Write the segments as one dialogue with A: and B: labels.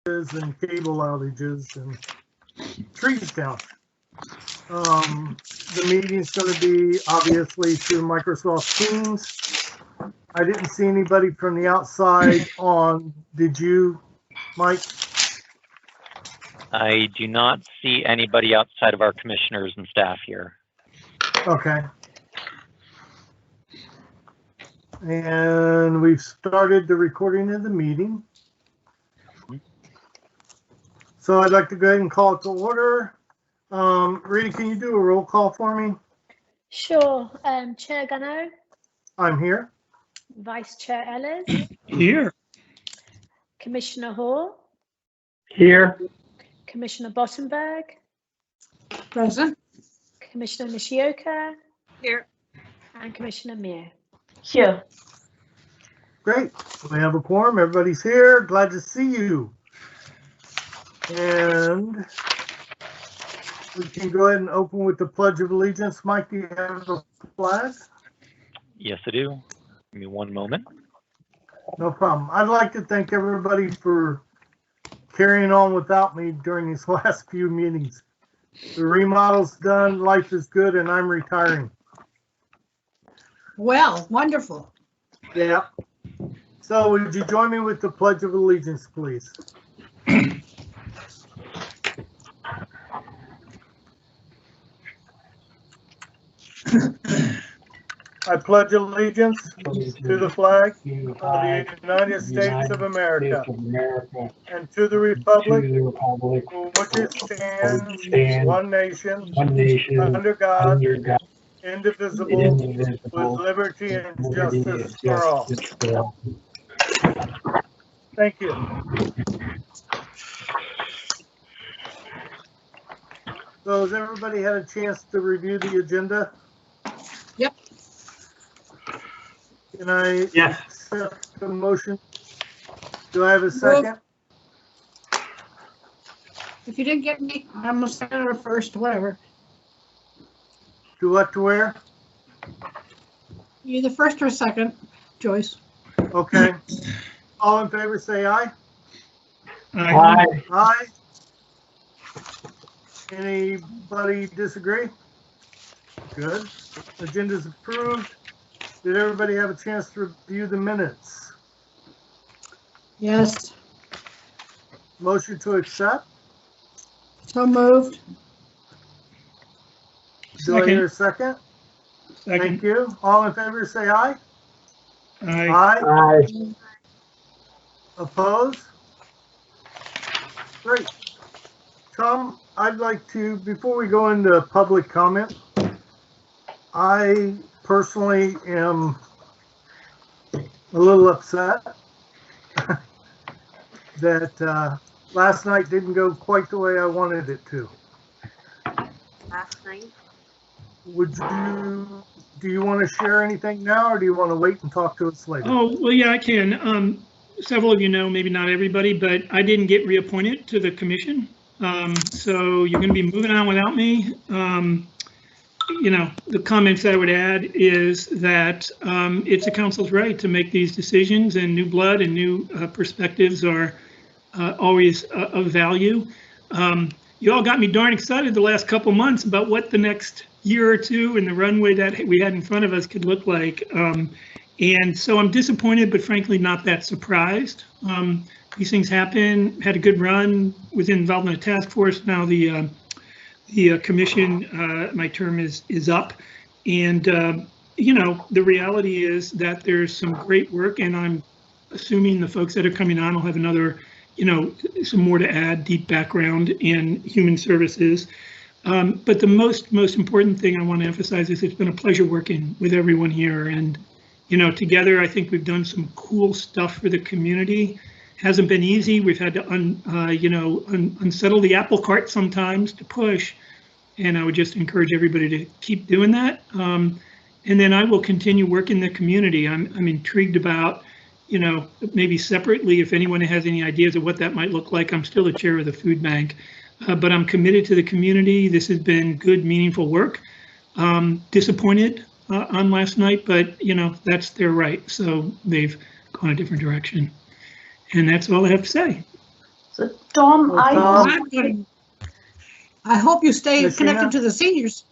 A: and cable outages and trees down. The meeting's going to be obviously through Microsoft Teams. I didn't see anybody from the outside on. Did you, Mike?
B: I do not see anybody outside of our commissioners and staff here.
A: Okay. And we've started the recording of the meeting. So I'd like to go ahead and call it to order. Rita, can you do a roll call for me?
C: Sure. Chair Gano,
A: I'm here.
C: Vice Chair Ellis,
D: Here.
C: Commissioner Hall,
D: Here.
C: Commissioner Bottenberg,
E: Present.
C: Commissioner Nishioka,
E: Here.
C: and Commissioner Mir.
E: Here.
A: Great. We have a quorum. Everybody's here. Glad to see you. And we can go ahead and open with the Pledge of Allegiance. Mike, do you have a flag?
B: Yes, I do. Give me one moment.
A: No problem. I'd like to thank everybody for carrying on without me during these last few meetings. The remodel's done, life is good, and I'm retiring.
E: Well, wonderful.
A: Yeah. So would you join me with the Pledge of Allegiance, please? I pledge allegiance to the flag of the United States of America and to the republic for which it stands, one nation, under God, indivisible, with liberty and justice for all. Thank you. So has everybody had a chance to review the agenda?
E: Yep.
A: Can I
D: Yes.
A: accept the motion? Do I have a second?
E: If you didn't get me, I'm a second or first, whatever.
A: Do what to where?
E: You're the first or second, Joyce.
A: Okay. All in favor, say aye.
D: Aye.
A: Aye. Anybody disagree? Good. Agenda's approved. Did everybody have a chance to review the minutes?
E: Yes.
A: Motion to accept?
E: So moved.
A: Do I hear a second?
D: Second.
A: Thank you. All in favor, say aye.
D: Aye.
A: Aye. Opposed? Great. Tom, I'd like to, before we go into public comment, I personally am a little upset that last night didn't go quite the way I wanted it to.
F: Last night?
A: Do you want to share anything now, or do you want to wait and talk to us later?
D: Oh, well, yeah, I can. Several of you know, maybe not everybody, but I didn't get reappointed to the commission. So you're going to be moving on without me. You know, the comments I would add is that it's the council's right to make these decisions, and new blood and new perspectives are always of value. You all got me darn excited the last couple months about what the next year or two and the runway that we had in front of us could look like. And so I'm disappointed, but frankly not that surprised. These things happen. Had a good run, was involved in a task force. Now the commission, my term is up, and you know, the reality is that there's some great work, and I'm assuming the folks that are coming on will have another, you know, some more to add, deep background in human services. But the most important thing I want to emphasize is it's been a pleasure working with everyone here, and you know, together I think we've done some cool stuff for the community. Hasn't been easy. We've had to unsettle the apple cart sometimes to push, and I would just encourage everybody to keep doing that. And then I will continue working the community. I'm intrigued about, you know, maybe separately, if anyone has any ideas of what that might look like. I'm still the chair of the food bank, but I'm committed to the community. This has been good, meaningful work. Disappointed on last night, but you know, that's their right. So they've gone a different direction. And that's all I have to say.
G: So, Tom,
A: Well,
G: I
A: Tom-
E: I hope you stay
A: Messina?
E: connected to the seniors.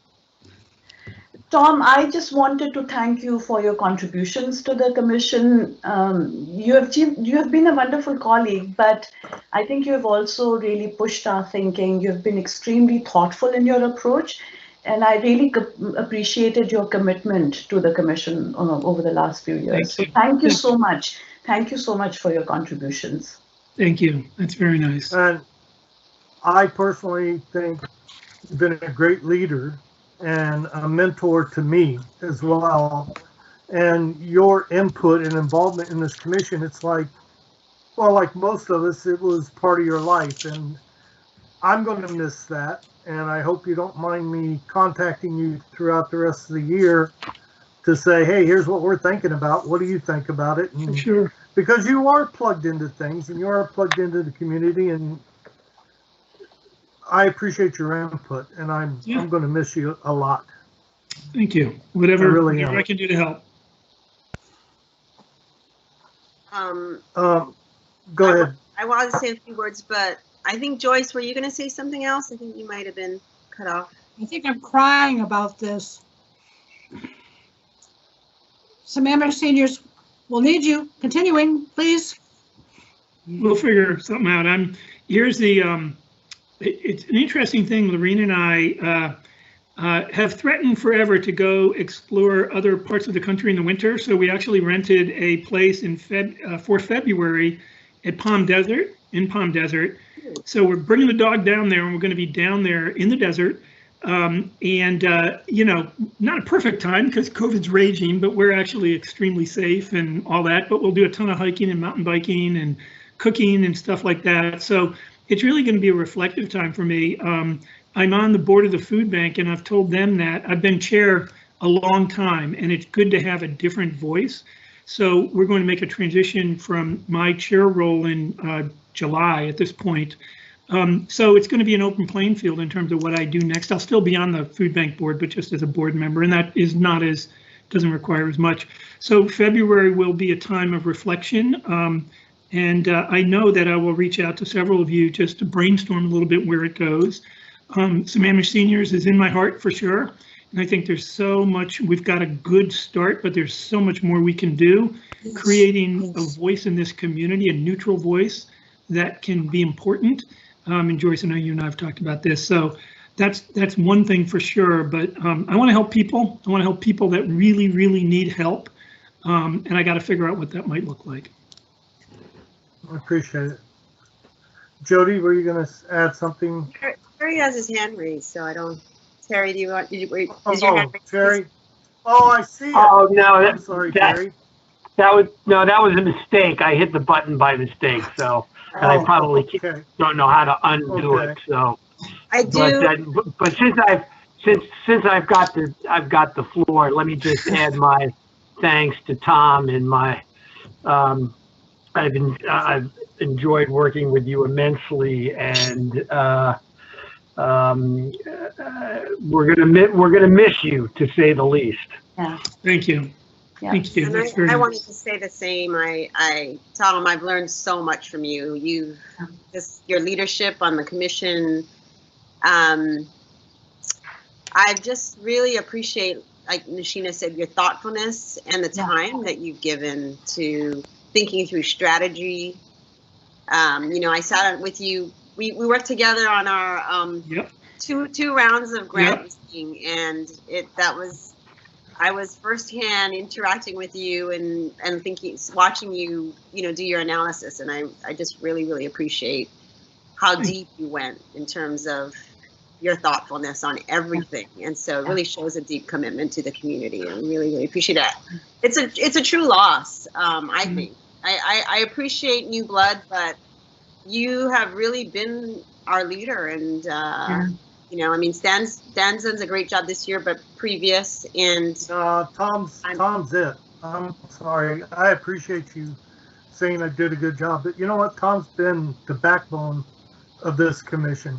G: Tom, I just wanted to thank you for your contributions to the commission. You have been a wonderful colleague, but I think you have also really pushed our thinking. You've been extremely thoughtful in your approach, and I really appreciated your commitment to the commission over the last few years. So thank you so much. Thank you so much for your contributions.
D: Thank you. That's very nice.
A: And I personally think you've been a great leader and a mentor to me as well. And your input and involvement in this commission, it's like, well, like most of us, it was part of your life. And I'm going to miss that. And I hope you don't mind me contacting you throughout the rest of the year to say, hey, here's what we're thinking about. What do you think about it? And
D: Sure.
A: because you are plugged into things and you are plugged into the community, and I appreciate your input, and I'm going to miss you a lot.
D: Thank you. Whatever,
A: I really
D: whatever
A: am.
D: I can do to help.
A: Go ahead.
F: I wanted to say a few words, but I think, Joyce, were you going to say something else? I think you might have been cut off.
E: I think I'm crying about this. Sammamish seniors will need you. Continuing, please.
D: We'll figure something out. Here's the, it's an interesting thing. Lorene and I have threatened forever to go explore other parts of the country in the winter. So we actually rented a place in for February at Palm Desert, in Palm Desert. So we're bringing the dog down there, and we're going to be down there in the desert. You know, not a perfect time because COVID's raging, but we're actually extremely safe and all that. But we'll do a ton of hiking and mountain biking and cooking and stuff like that. So it's really going to be a reflective time for me. I'm on the board of the food bank, and I've told them that I've been chair a long time, and it's good to have a different voice. So we're going to make a transition from my chair role in July at this point. So it's going to be an open playing field in terms of what I do next. I'll still be on the food bank board, but just as a board member, and that is not as, doesn't require as much. So February will be a time of reflection. I know that I will reach out to several of you just to brainstorm a little bit where it goes. Sammamish Seniors is in my heart for sure. And I think there's so much, we've got a good start, but there's so much more we can do. Creating a voice in this community, a neutral voice that can be important. And Joyce, I know you and I have talked about this. So that's one thing for sure. But I want to help people. I want to help people that really, really need help. And I got to figure out what that might look like.
A: I appreciate it. Jody, were you going to add something?
F: Terry has his hand raised, so I don't. Terry, do you want? Is your hand raised?
A: Terry. Oh, I see it.
H: Oh no,
A: I'm sorry, Terry.
H: That was a mistake. I hit the button by mistake, so and I probably don't know how to undo it. So
F: I do.
H: But since I've got the floor, let me just add my thanks to Tom and my. I've enjoyed working with you immensely, and we're gonna miss you, to say the least.
G: Yeah.
D: Thank you.
G: Yeah.
D: Thank you.
F: And I wanted to say the same. Tom, I've learned so much from you. Your leadership on the commission. I just really appreciate, like Nashina said, your thoughtfulness and the time that you've given to thinking through strategy. I sat with you. We worked together on our two rounds of grant making, and I was firsthand interacting with you and thinking, watching you, do your analysis, and I just really, really appreciate how deep you went in terms of your thoughtfulness on everything, and so it really shows a deep commitment to the community, and really, really appreciate that. It's a true loss, I think. I appreciate new blood, but you have really been our leader, and Stan's done a great job this year, but previous, and
A: Tom's it. I'm sorry. I appreciate you saying I did a good job, but you know what? Tom's been the backbone of this commission.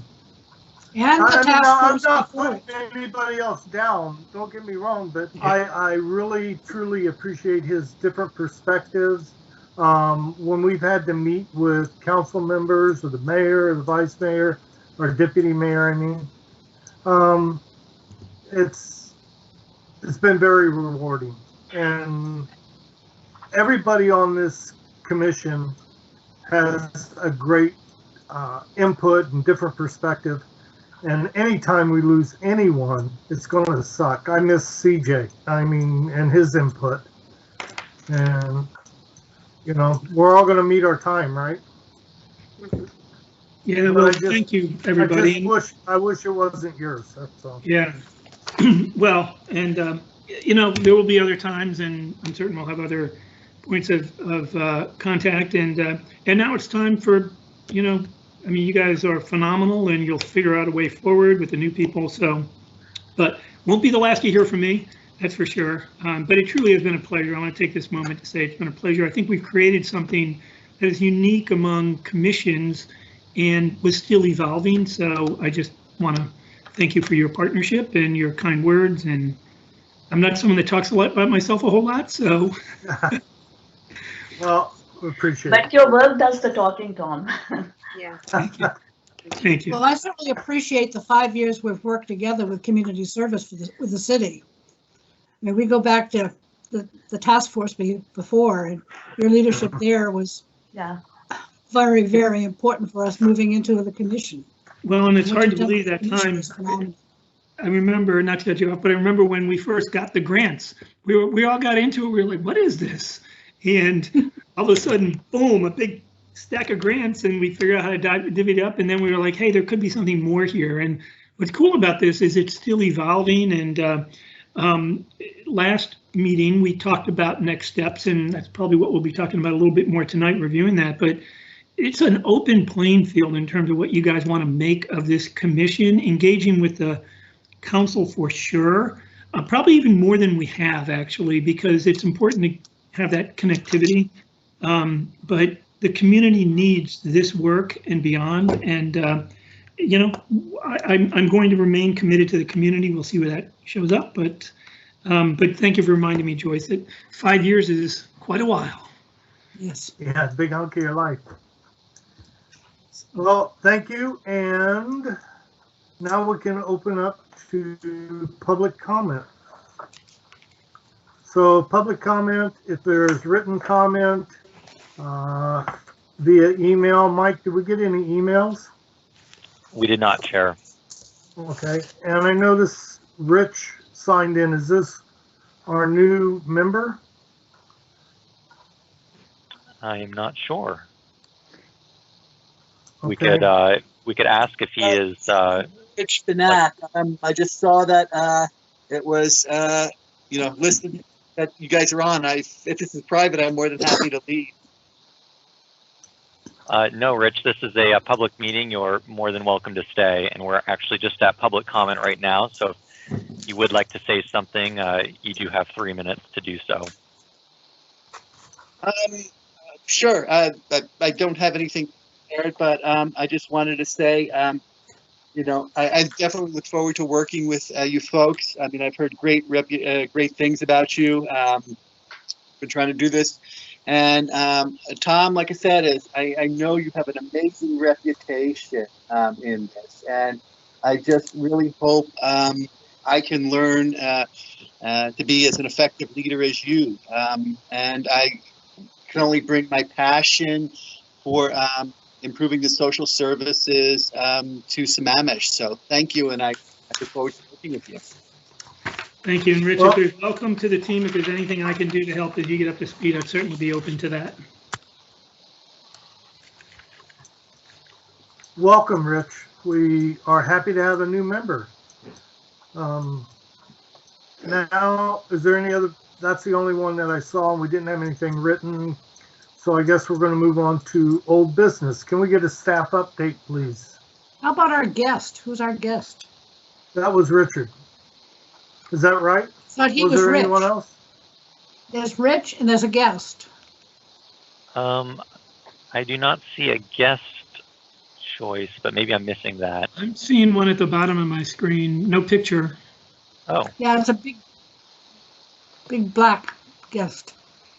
E: And the task force.
A: I'm not putting anybody else down. Don't get me wrong, but I really, truly appreciate his different perspectives. when we've had to meet with council members or the mayor or the vice mayor or deputy mayor, I mean, it's been very rewarding. And everybody on this commission has a great input and different perspective. And anytime we lose anyone, it's going to suck. I miss CJ, I mean, and his input. And, you know, we're all going to meet our time, right?
D: Yeah,
A: But
D: well,
A: I just-
D: thank you, everybody.
A: I wish it wasn't yours, that's all.
D: Yeah. Well, and, you know, there will be other times, and I'm certain we'll have other points of contact. And now it's time for, you know, I mean, you guys are phenomenal, and you'll figure out a way forward with the new people. So, but won't be the last you hear from me, that's for sure. But it truly has been a pleasure. I want to take this moment to say it's been a pleasure. I think we've created something that is unique among commissions and was still evolving. So I just want to thank you for your partnership and your kind words. And I'm not someone that talks a lot about myself a whole lot, so.
A: Well, we appreciate
G: But
A: it.
G: your work does the talking, Tom.
F: Yeah.
D: Thank you. Thank you.
E: Well, I certainly appreciate the 5 years we've worked together with community service with the city. I mean, we go back to the task force before, and your leadership there was
G: Yeah.
E: very, very important for us moving into the commission.
D: Well, and it's
E: What
D: hard
E: you've
D: to
E: done
D: believe
E: with
D: that
E: the commission
D: time.
E: is phenomenal.
D: I remember, not to cut you off, but I remember when we first got the grants, we all got into it. We were like, what is this? And all of a sudden, boom, a big stack of grants, and we figured out how to divvy it up. And then we were like, hey, there could be something more here. And what's cool about this is it's still evolving. And last meeting, we talked about next steps, and that's probably what we'll be talking about a little bit more tonight, reviewing that. But it's an open playing field in terms of what you guys want to make of this commission, engaging with the council for sure, probably even more than we have actually, because it's important to have that connectivity. But the community needs this work and beyond. And, you know, I'm going to remain committed to the community. We'll see where that shows up. But thank you for reminding me, Joyce, that 5 years is quite a while.
E: Yes.
A: Yeah, it's a big hunk of your life. Well, thank you. And now we can open up to public comment. So public comment, if there's written comment via email. Mike, did we get any emails?
B: We did not, Chair.
A: Okay, and I noticed Rich signed in. Is this our new member?
B: I am not sure.
A: Okay.
B: We could ask if he is.
I: Rich Benak. I just saw that it was listed that you guys are on. If this is private, I'm more than happy to leave.
B: No, Rich, this is a public meeting. You're more than welcome to stay, and we're actually just at public comment right now. So if you would like to say something, you do have 3 minutes to do so.
I: Sure. I don't have anything prepared, but I just wanted to say, I definitely look forward to working with you folks. I mean, I've heard great things about you. Been trying to do this. And Tom, like I said, I know you have an amazing reputation in this, and I just really hope I can learn to be as an effective leader as you. And I can only bring my passion for improving the social services to Sammamish. So thank you, and I look forward to working with you.
D: Thank you. And Rich,
A: Well,
D: if there's welcome to the team. If there's anything I can do to help as you get up to speed, I'd certainly be open to that.
A: Welcome, Rich. We are happy to have a new member. Now, is there any other? That's the only one that I saw, and we didn't have anything written. So I guess we're going to move on to old business. Can we get a staff update, please?
E: How about our guest? Who's our guest?
A: That was Richard. Is that right?
E: Thought he
A: Was
E: was
A: there
E: Rich.
A: anyone else?
E: There's Rich and there's a guest.
B: I do not see a guest choice, but maybe I'm missing that.
D: I'm seeing one at the bottom of my screen. No picture.
B: Oh,
E: Yeah, it's a big black guest.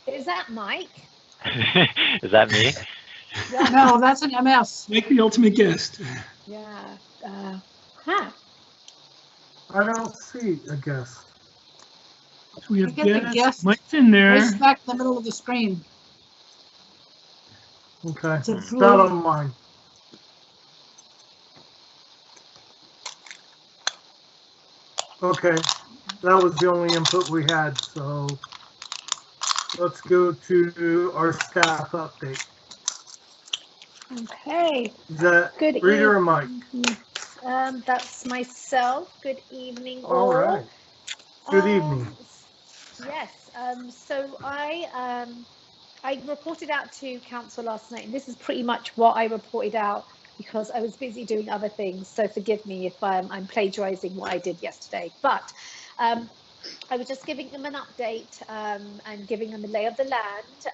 C: Is that Mike?
B: Is that me?
E: No, that's an MS.
D: Make the ultimate guest.
C: Yeah.
A: I don't see a guest.
D: So we have
E: I get the
D: guest.
E: guest.
D: Mike's in there.
E: Right smack in the middle of the screen.
A: Okay,
E: It's a
A: not
E: blue.
A: on mine. Okay, that was the only input we had, so let's go to our staff update.
C: Okay.
A: Is that
C: Good
A: Rita or Mike?
C: That's myself. Good evening,
A: All right. Good evening.
C: Yes. So I reported out to council last night, and this is pretty much what I reported out because I was busy doing other things. So forgive me if I'm plagiarizing what I did yesterday. But I was just giving them an update and giving them a lay of the land.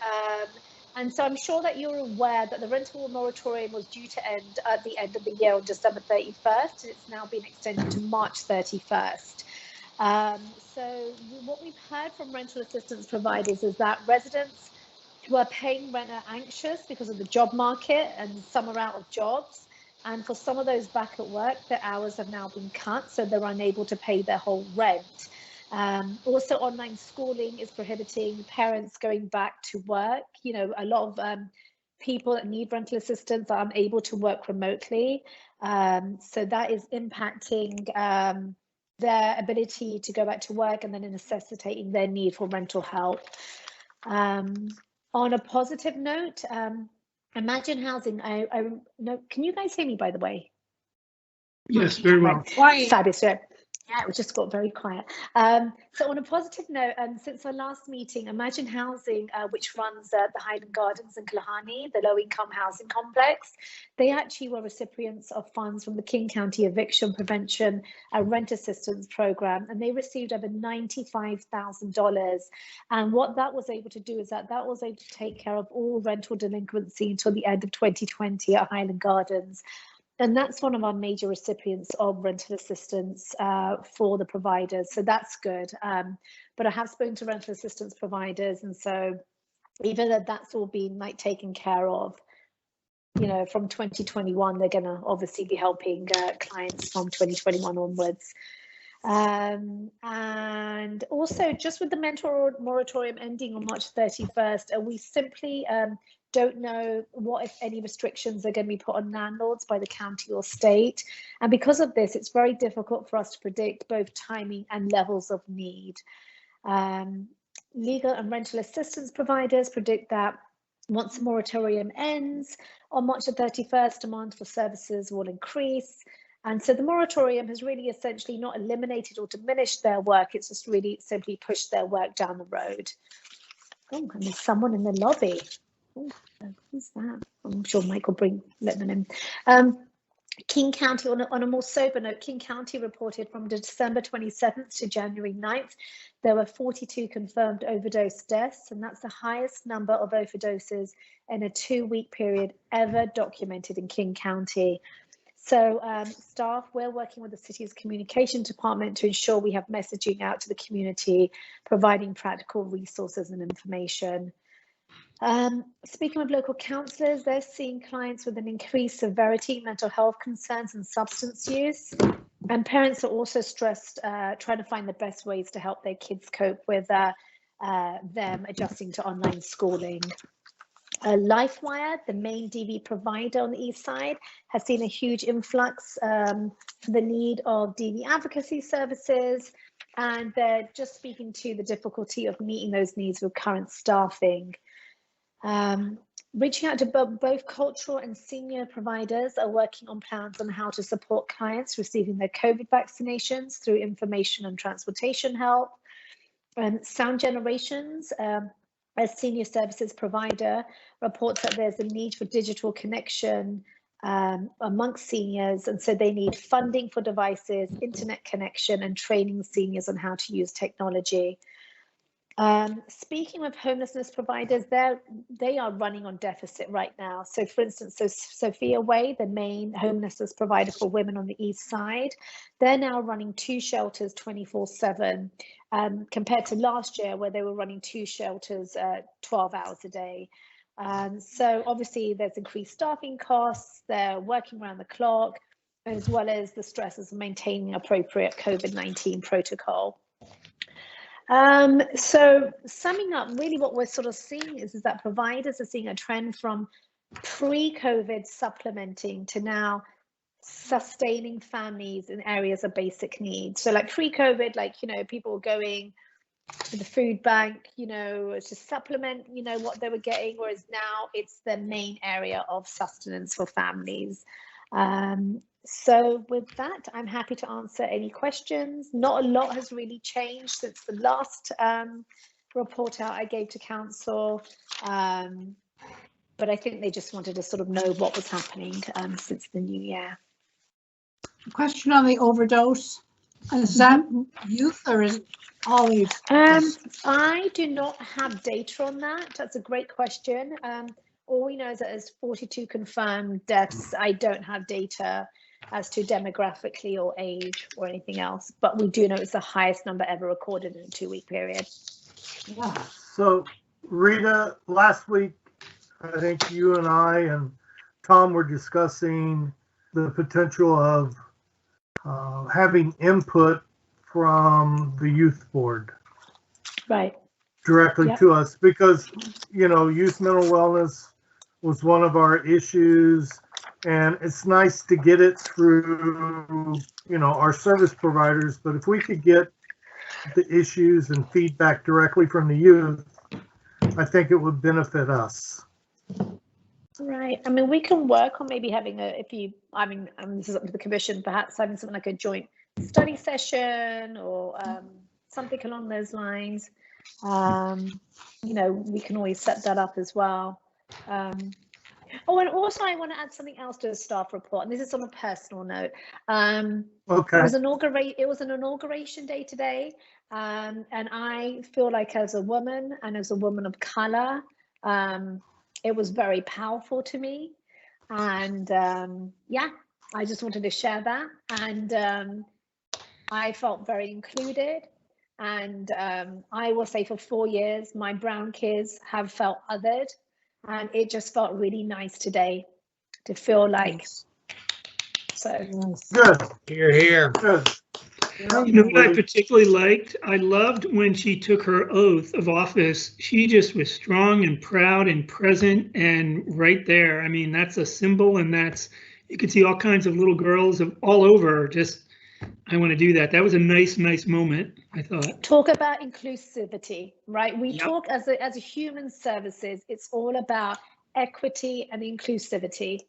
C: And so I'm sure that you're aware that the rental moratorium was due to end at the end of the year on December 31st. And it's now been extended to March 31st. So what we've heard from rental assistance providers is that residents who are paying rent are anxious because of the job market and some are out of jobs. And for some of those back at work, their hours have now been cut, so they're unable to pay their whole rent. Also, online schooling is prohibiting parents going back to work. You know, a lot of people that need rental assistance are unable to work remotely. So that is impacting their ability to go back to work and then necessitating their need for rental help. On a positive note, Imagine Housing, no, can you guys hear me, by the way?
D: Yes, very well.
E: Quiet.
C: Fabulous. Yeah, it just got very quiet. So on a positive note, since our last meeting, Imagine Housing, which runs the Highland Gardens in Killarney, the low-income housing complex, they actually were recipients of funds from the King County Eviction Prevention and Rent Assistance Program, and they received over $95,000. And what that was able to do is that was able to take care of all rental delinquency until the end of 2020 at Highland Gardens. And that's one of our major recipients of rental assistance for the providers. So that's good. But I have spoken to rental assistance providers. And so even though that's all been like taken care of, you know, from 2021, they're going to obviously be helping clients from 2021 onwards. And also just with the rental moratorium ending on March 31st, we simply don't know what, if any, restrictions are going to be put on landlords by the county or state. And because of this, it's very difficult for us to predict both timing and levels of need. Legal and rental assistance providers predict that once the moratorium ends on March the 31st, demand for services will increase. And so the moratorium has really essentially not eliminated or diminished their work. It's just really simply pushed their work down the road. Oh, and there's someone in the lobby. Oh, who's that? I'm sure Mike will let them in. King County, on a more sober note, King County reported from December 27th to January 9th, there were 42 confirmed overdose deaths, and that's the highest number of overdoses in a 2-week period ever documented in King County. So staff, we're working with the city's communication department to ensure we have messaging out to the community, providing practical resources and information. Speaking of local councillors, they're seeing clients with an increased severity, mental health concerns and substance use. And parents are also stressed, trying to find the best ways to help their kids cope with them adjusting to online schooling. LifeWire, the main DV provider on the east side, has seen a huge influx for the need of DV advocacy services, and they're just speaking to the difficulty of meeting those needs with current staffing. Reaching out to both cultural and senior providers are working on plans on how to support clients receiving their COVID vaccinations through information and transportation help. Sound Generations, a senior services provider, reports that there's a need for digital connection amongst seniors, and so they need funding for devices, internet connection, and training seniors on how to use technology. Speaking of homelessness providers, they are running on deficit right now. So for instance, Sophia Way, the main homelessness provider for women on the east side, they're now running 2 shelters 24/7 compared to last year where they were running 2 shelters 12 hours a day. So obviously there's increased staffing costs, they're working around the clock, as well as the stresses of maintaining appropriate COVID-19 protocol. So summing up, really what we're sort of seeing is that providers are seeing a trend from pre-COVID supplementing to now sustaining families in areas of basic needs. So like pre-COVID, like, you know, people were going to the food bank, you know, to supplement, you know, what they were getting, whereas now it's the main area of sustenance for families. So with that, I'm happy to answer any questions. Not a lot has really changed since the last report out I gave to council, but I think they just wanted to sort of know what was happening since the new year.
E: Question on the overdose. Is that youth or is it all age?
C: I do not have data on that. That's a great question. All we know is that there's 42 confirmed deaths. I don't have data as to demographically or age or anything else, but we do know it's the highest number ever recorded in a 2-week period.
E: Yeah.
A: So Rita, last week, I think you and I and Tom were discussing the potential of having input from the youth board.
C: Right.
A: Directly
C: Yep.
A: to us, because, you know, youth mental wellness was one of our issues, and it's nice to get it through, you know, our service providers, but if we could get the issues and feedback directly from the youth, I think it would benefit us.
C: Right. I mean, we can work on maybe having this is up to the commission, perhaps having something like a joint study session or something along those lines. You know, we can always set that up as well. Oh, and also I want to add something else to the staff report, and this is on a personal note.
A: Okay.
C: It was an inauguration day today, and I feel like as a woman and as a woman of color, it was very powerful to me, and yeah, I just wanted to share that, and I felt very included. And I will say for 4 years, my brown kids have felt othered, and it just felt really nice today to feel like, so.
A: Good.
J: Here, here.
A: Good.
D: You know what I particularly liked? I loved when she took her oath of office. She just was strong and proud and present and right there. I mean, that's a symbol, and that's, you could see all kinds of little girls all over just, I want to do that. That was a nice moment, I thought.
C: Talk about inclusivity, right? We
D: Yep.
C: talk as a human services, it's all about equity and inclusivity.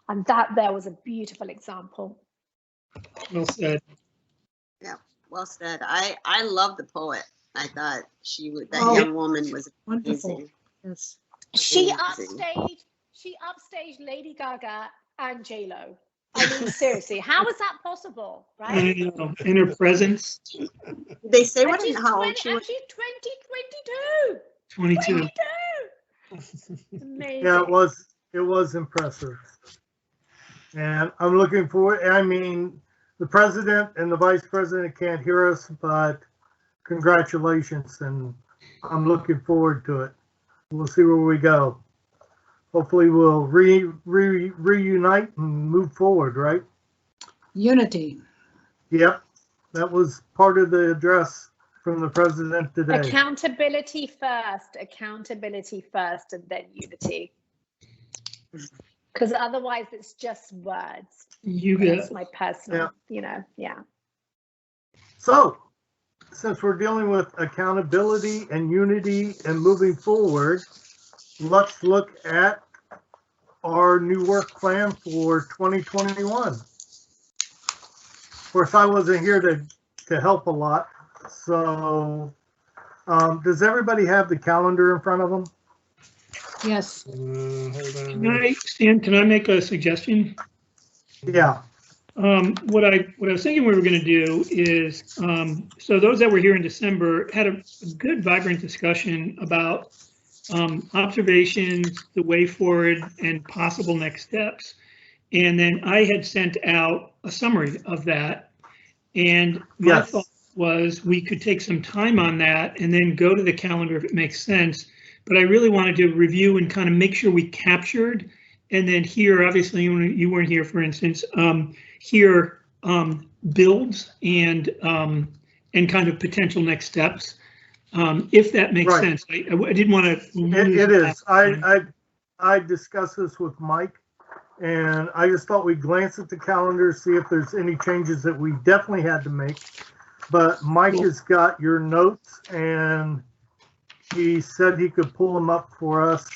C: And that there was a beautiful example.
D: Well said.
F: Yeah, well said. I love the poet. I thought that
E: Oh,
F: young woman was
E: wonderful.
F: amazing.
E: Yes.
C: She
F: Amazing.
C: upstaged Lady Gaga and J-Lo. I mean, seriously, how is that possible,
D: I
C: right?
D: know, in her presence,
F: Did they say
C: And
F: what
C: she's
F: how old
C: 20,
F: she
C: and
F: was?
C: she's 22.
D: 22.
C: Amazing.
A: Yeah, it was impressive. And I'm looking forward, I mean, the president and the vice president can't hear us, but congratulations, and I'm looking forward to it. We'll see where we go. Hopefully we'll reunite and move forward, right?
E: Unity.
A: Yep, that was part of the address from the president today.
C: Accountability first, and then unity. Because otherwise it's just words.
D: You
C: That's
D: got
C: my personal, you know, yeah.
A: So, since we're dealing with accountability and unity and moving forward, let's look at our new work plan for 2021. Of course, I wasn't here to help a lot. So, does everybody have the calendar in front of them?
E: Yes.
D: Stan, can I make a suggestion?
A: Yeah.
D: What I was thinking we were going to do is, so those that were here in December had a good, vibrant discussion about observations, the way forward, and possible next steps. And then I had sent out a summary of that. And my thought was we could take some time on that and then go to the calendar if it makes sense. but I really wanted to review and kind of make sure we captured. And then here, obviously, you weren't here, for instance, here builds and kind of potential next steps, if that makes sense. I didn't want to.
A: It is. I discussed this with Mike, and I just thought we'd glance at the calendar, see if there's any changes that we definitely had to make. But Mike has got your notes, and he said he could pull them up for us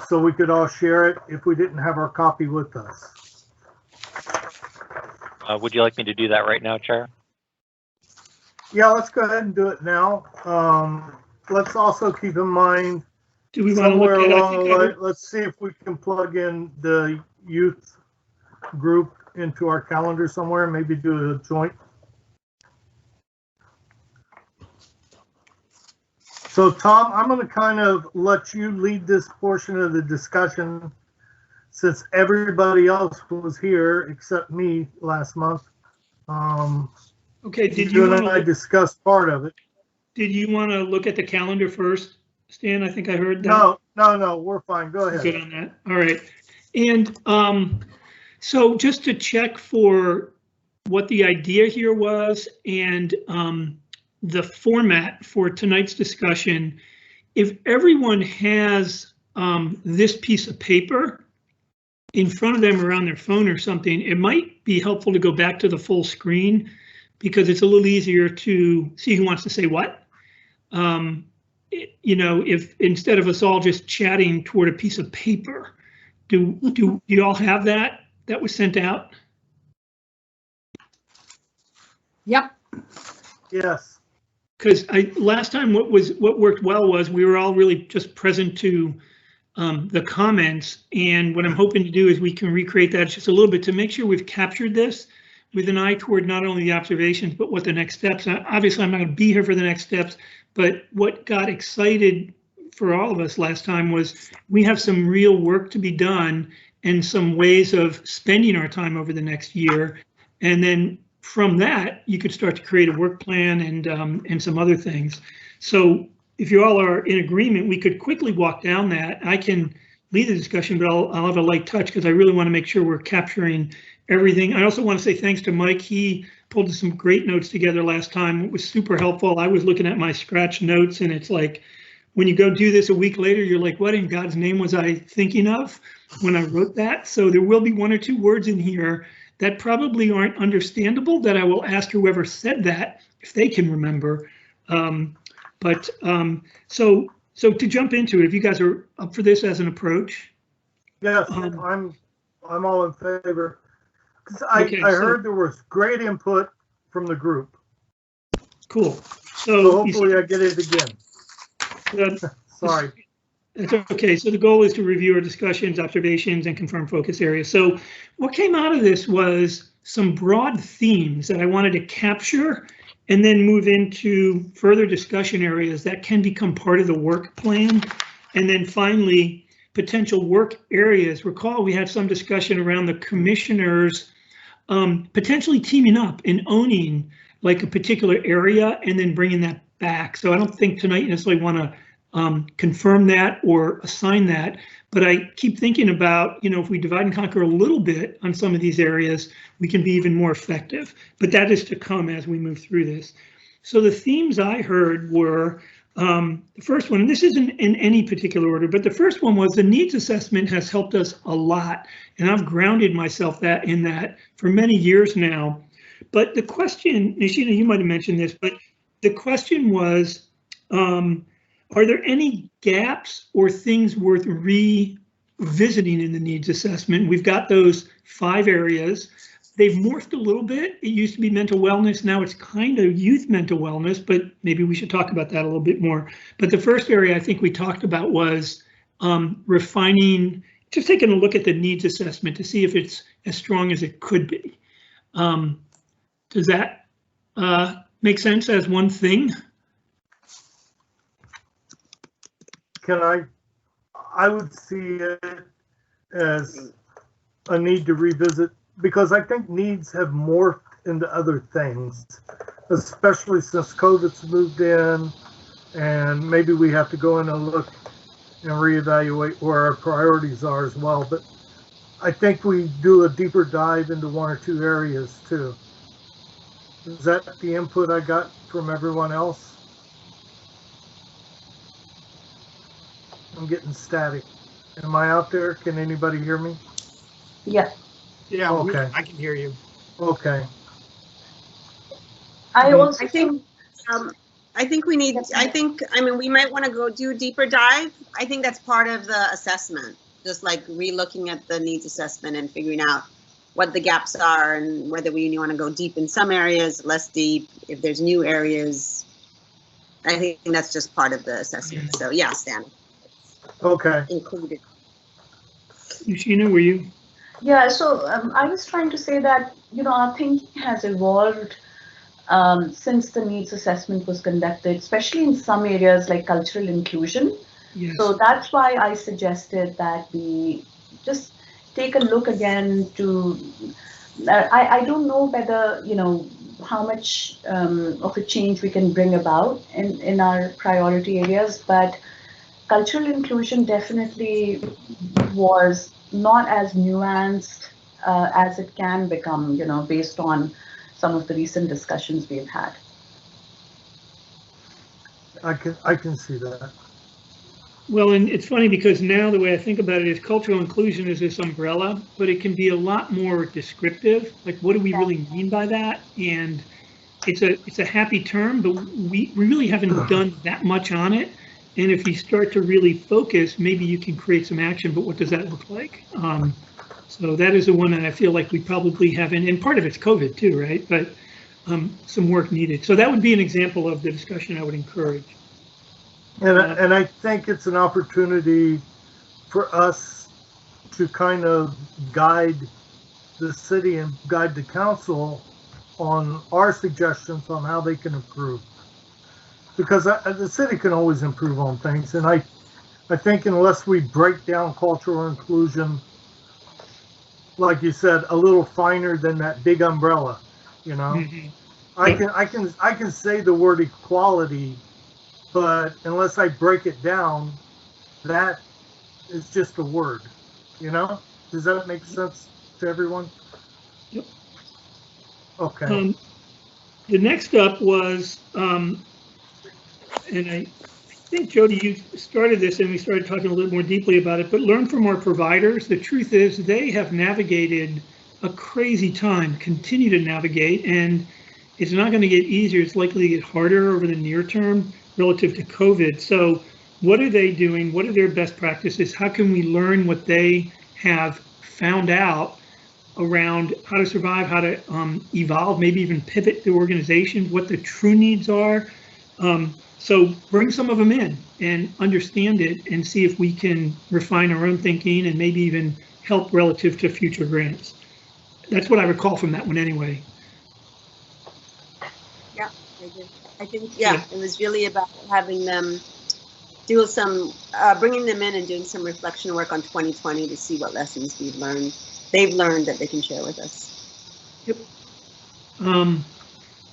A: so we could all share it if we didn't have our copy with us.
B: Would you like me to do that right now, Chair?
A: Yeah, let's go ahead and do it now. Let's also keep in mind,
D: do we want to
A: somewhere
D: look at,
A: along the line, let's see if we can plug in the youth group into our calendar somewhere, maybe do a joint. So Tom, I'm going to kind of let you lead this portion of the discussion since everybody else was here except me last month.
D: Okay, did
A: you and I discussed part of it?
D: Did you want to look at the calendar first, Stan? I think I heard that.
A: No, we're fine. Go ahead.
D: Good on that. All right. And so just to check for what the idea here was and the format for tonight's discussion, if everyone has this piece of paper in front of them or on their phone or something, it might be helpful to go back to the full screen because it's a little easier to see who wants to say what. You know, if instead of us all just chatting toward a piece of paper, do you all have that was sent out?
E: Yep.
A: Yes.
D: Because last time what worked well was we were all really just present to the comments, and what I'm hoping to do is we can recreate that just a little bit to make sure we've captured this with an eye toward not only the observations but what the next steps. Obviously, I'm not going to be here for the next steps, but what got excited for all of us last time was we have some real work to be done and some ways of spending our time over the next year, and then from that, you could start to create a work plan and some other things. So if you all are in agreement, we could quickly walk down that. I can lead the discussion, but I'll have a light touch because I really want to make sure we're capturing everything. I also want to say thanks to Mike. He pulled some great notes together last time. It was super helpful. I was looking at my scratch notes, and it's like when you go do this a week later, you're like, what in God's name was I thinking of when I wrote that? So there will be one or two words in here that probably aren't understandable that I will ask whoever said that if they can remember. So to jump into it, if you guys are up for this as an approach.
A: Yes, I'm all in favor. Because I heard there was great input from the group.
D: Cool.
A: So hopefully I get it again. Sorry.
D: That's okay. So the goal is to review our discussions, observations, and confirm focus areas. So what came out of this was some broad themes that I wanted to capture and then move into further discussion areas that can become part of the work plan. And then finally, potential work areas. Recall we had some discussion around the commissioners potentially teaming up and owning like a particular area and then bringing that back. So I don't think tonight you necessarily want to confirm that or assign that, but I keep thinking about, you know, if we divide and conquer a little bit on some of these areas, we can be even more effective, but that is to come as we move through this. So the themes I heard were the first one, and this isn't in any particular order, but the first one was the needs assessment has helped us a lot, and I've grounded myself in that for many years now. But the question, Nishina, you might have mentioned this, but the question was, are there any gaps or things worth revisiting in the needs assessment? We've got those 5 areas. They've morphed a little bit. It used to be mental wellness. Now it's kind of youth mental wellness, but maybe we should talk about that a little bit more. But the first area I think we talked about was refining, just taking a look at the needs assessment to see if it's as strong as it could be. Does that make sense as one thing?
A: I would see it as a need to revisit, because I think needs have morphed into other things, especially since COVID's moved in And maybe we have to go in and look and reevaluate where our priorities are as well. But I think we do a deeper dive into one or two areas too. Is that the input I got from everyone else? I'm getting static. Am I out there? Can anybody hear me?
G: Yeah.
J: Yeah,
A: Okay.
J: I can hear you.
A: Okay.
G: I also
F: I think, I think we need, I mean, we might want to go do a deeper dive. I think that's part of the assessment, just like re-looking at the needs assessment and figuring out what the gaps are and whether we want to go deep in some areas, less deep, if there's new areas. I think that's just part of the assessment. So yeah, Stan.
A: Okay.
F: Included.
D: Sheena, were you?
G: Yeah, so I was trying to say that, you know, our thinking has evolved since the needs assessment was conducted, especially in some areas like cultural inclusion.
D: Yes.
G: So that's why I suggested that we just take a look again to, I don't know whether, you know, how much of a change we can bring about in our priority areas, but cultural inclusion definitely was not as nuanced as it can become, you know, based on some of the recent discussions we've had.
A: I can see that.
D: Well, and it's funny because now the way I think about it is cultural inclusion is this umbrella, but it can be a lot more descriptive. Like, what do we really mean by that? And it's a happy term, but we really haven't done that much on it. And if you start to really focus, maybe you can create some action, but what does that look like? So that is the one that I feel like we probably haven't, and part of it's COVID too, right? But some work needed. So that would be an example of the discussion I would encourage.
A: And I think it's an opportunity for us to kind of guide the city and guide the council on our suggestions on how they can improve. Because the city can always improve on things. And I think unless we break down cultural inclusion, like you said, a little finer than that big umbrella, you know,
D: Mm-hmm.
A: I can say the word equality, but unless I break it down, that is just a word, you know? Does that make sense to everyone?
D: Yep.
A: Okay.
D: The next up was, and I think, Jody, you started this and we started talking a little more deeply about it, but learn from our providers. The truth is they have navigated a crazy time, continue to navigate, and it's not going to get easier. It's likely to get harder over the near term relative to COVID. So what are they doing? What are their best practices? How can we learn what they have found out around how to survive, how to evolve, maybe even pivot the organization, what the true needs are? So bring some of them in and understand it and see if we can refine our own thinking and maybe even help relative to future grants. That's what I recall from that one anyway.
F: Yeah, I think, yeah, it was really about having them do some, bringing them in and doing some reflection work on 2020 to see what lessons they've learned that they can share with us.
D: Yep.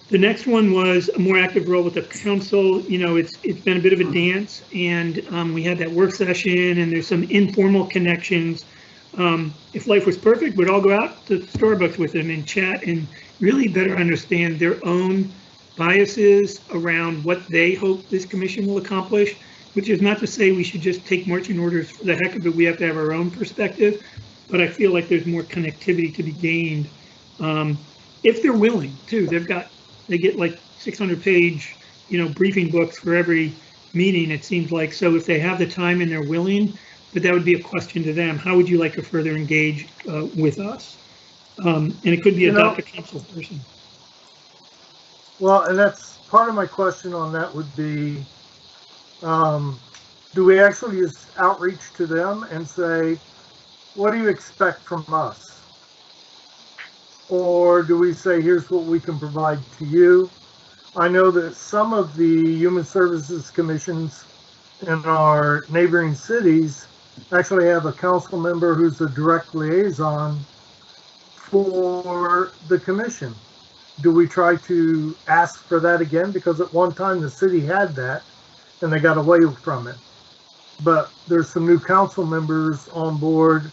D: The next one was a more active role with the council. You know, it's been a bit of a dance, and we had that work session, and there's some informal connections. If life was perfect, we'd all go out to Starbucks with them and chat and really better understand their own biases around what they hope this commission will accomplish, which is not to say we should just take marching orders for the heck of it. We have to have our own perspective, but I feel like there's more connectivity to be gained if they're willing to. They get like 600-page, you know, briefing books for every meeting, it seems like. So if they have the time and they're willing, but that would be a question to them. How would you like to further engage with us? And it could be a DACA council person.
A: Well, and that's part of my question on that would be, do we actually use outreach to them and say, what do you expect from us? Or do we say, here's what we can provide to you? I know that some of the human services commissions in our neighboring cities actually have a council member who's a direct liaison for the commission. Do we try to ask for that again? Because at one time the city had that, and they got away from it. But there's some new council members on board,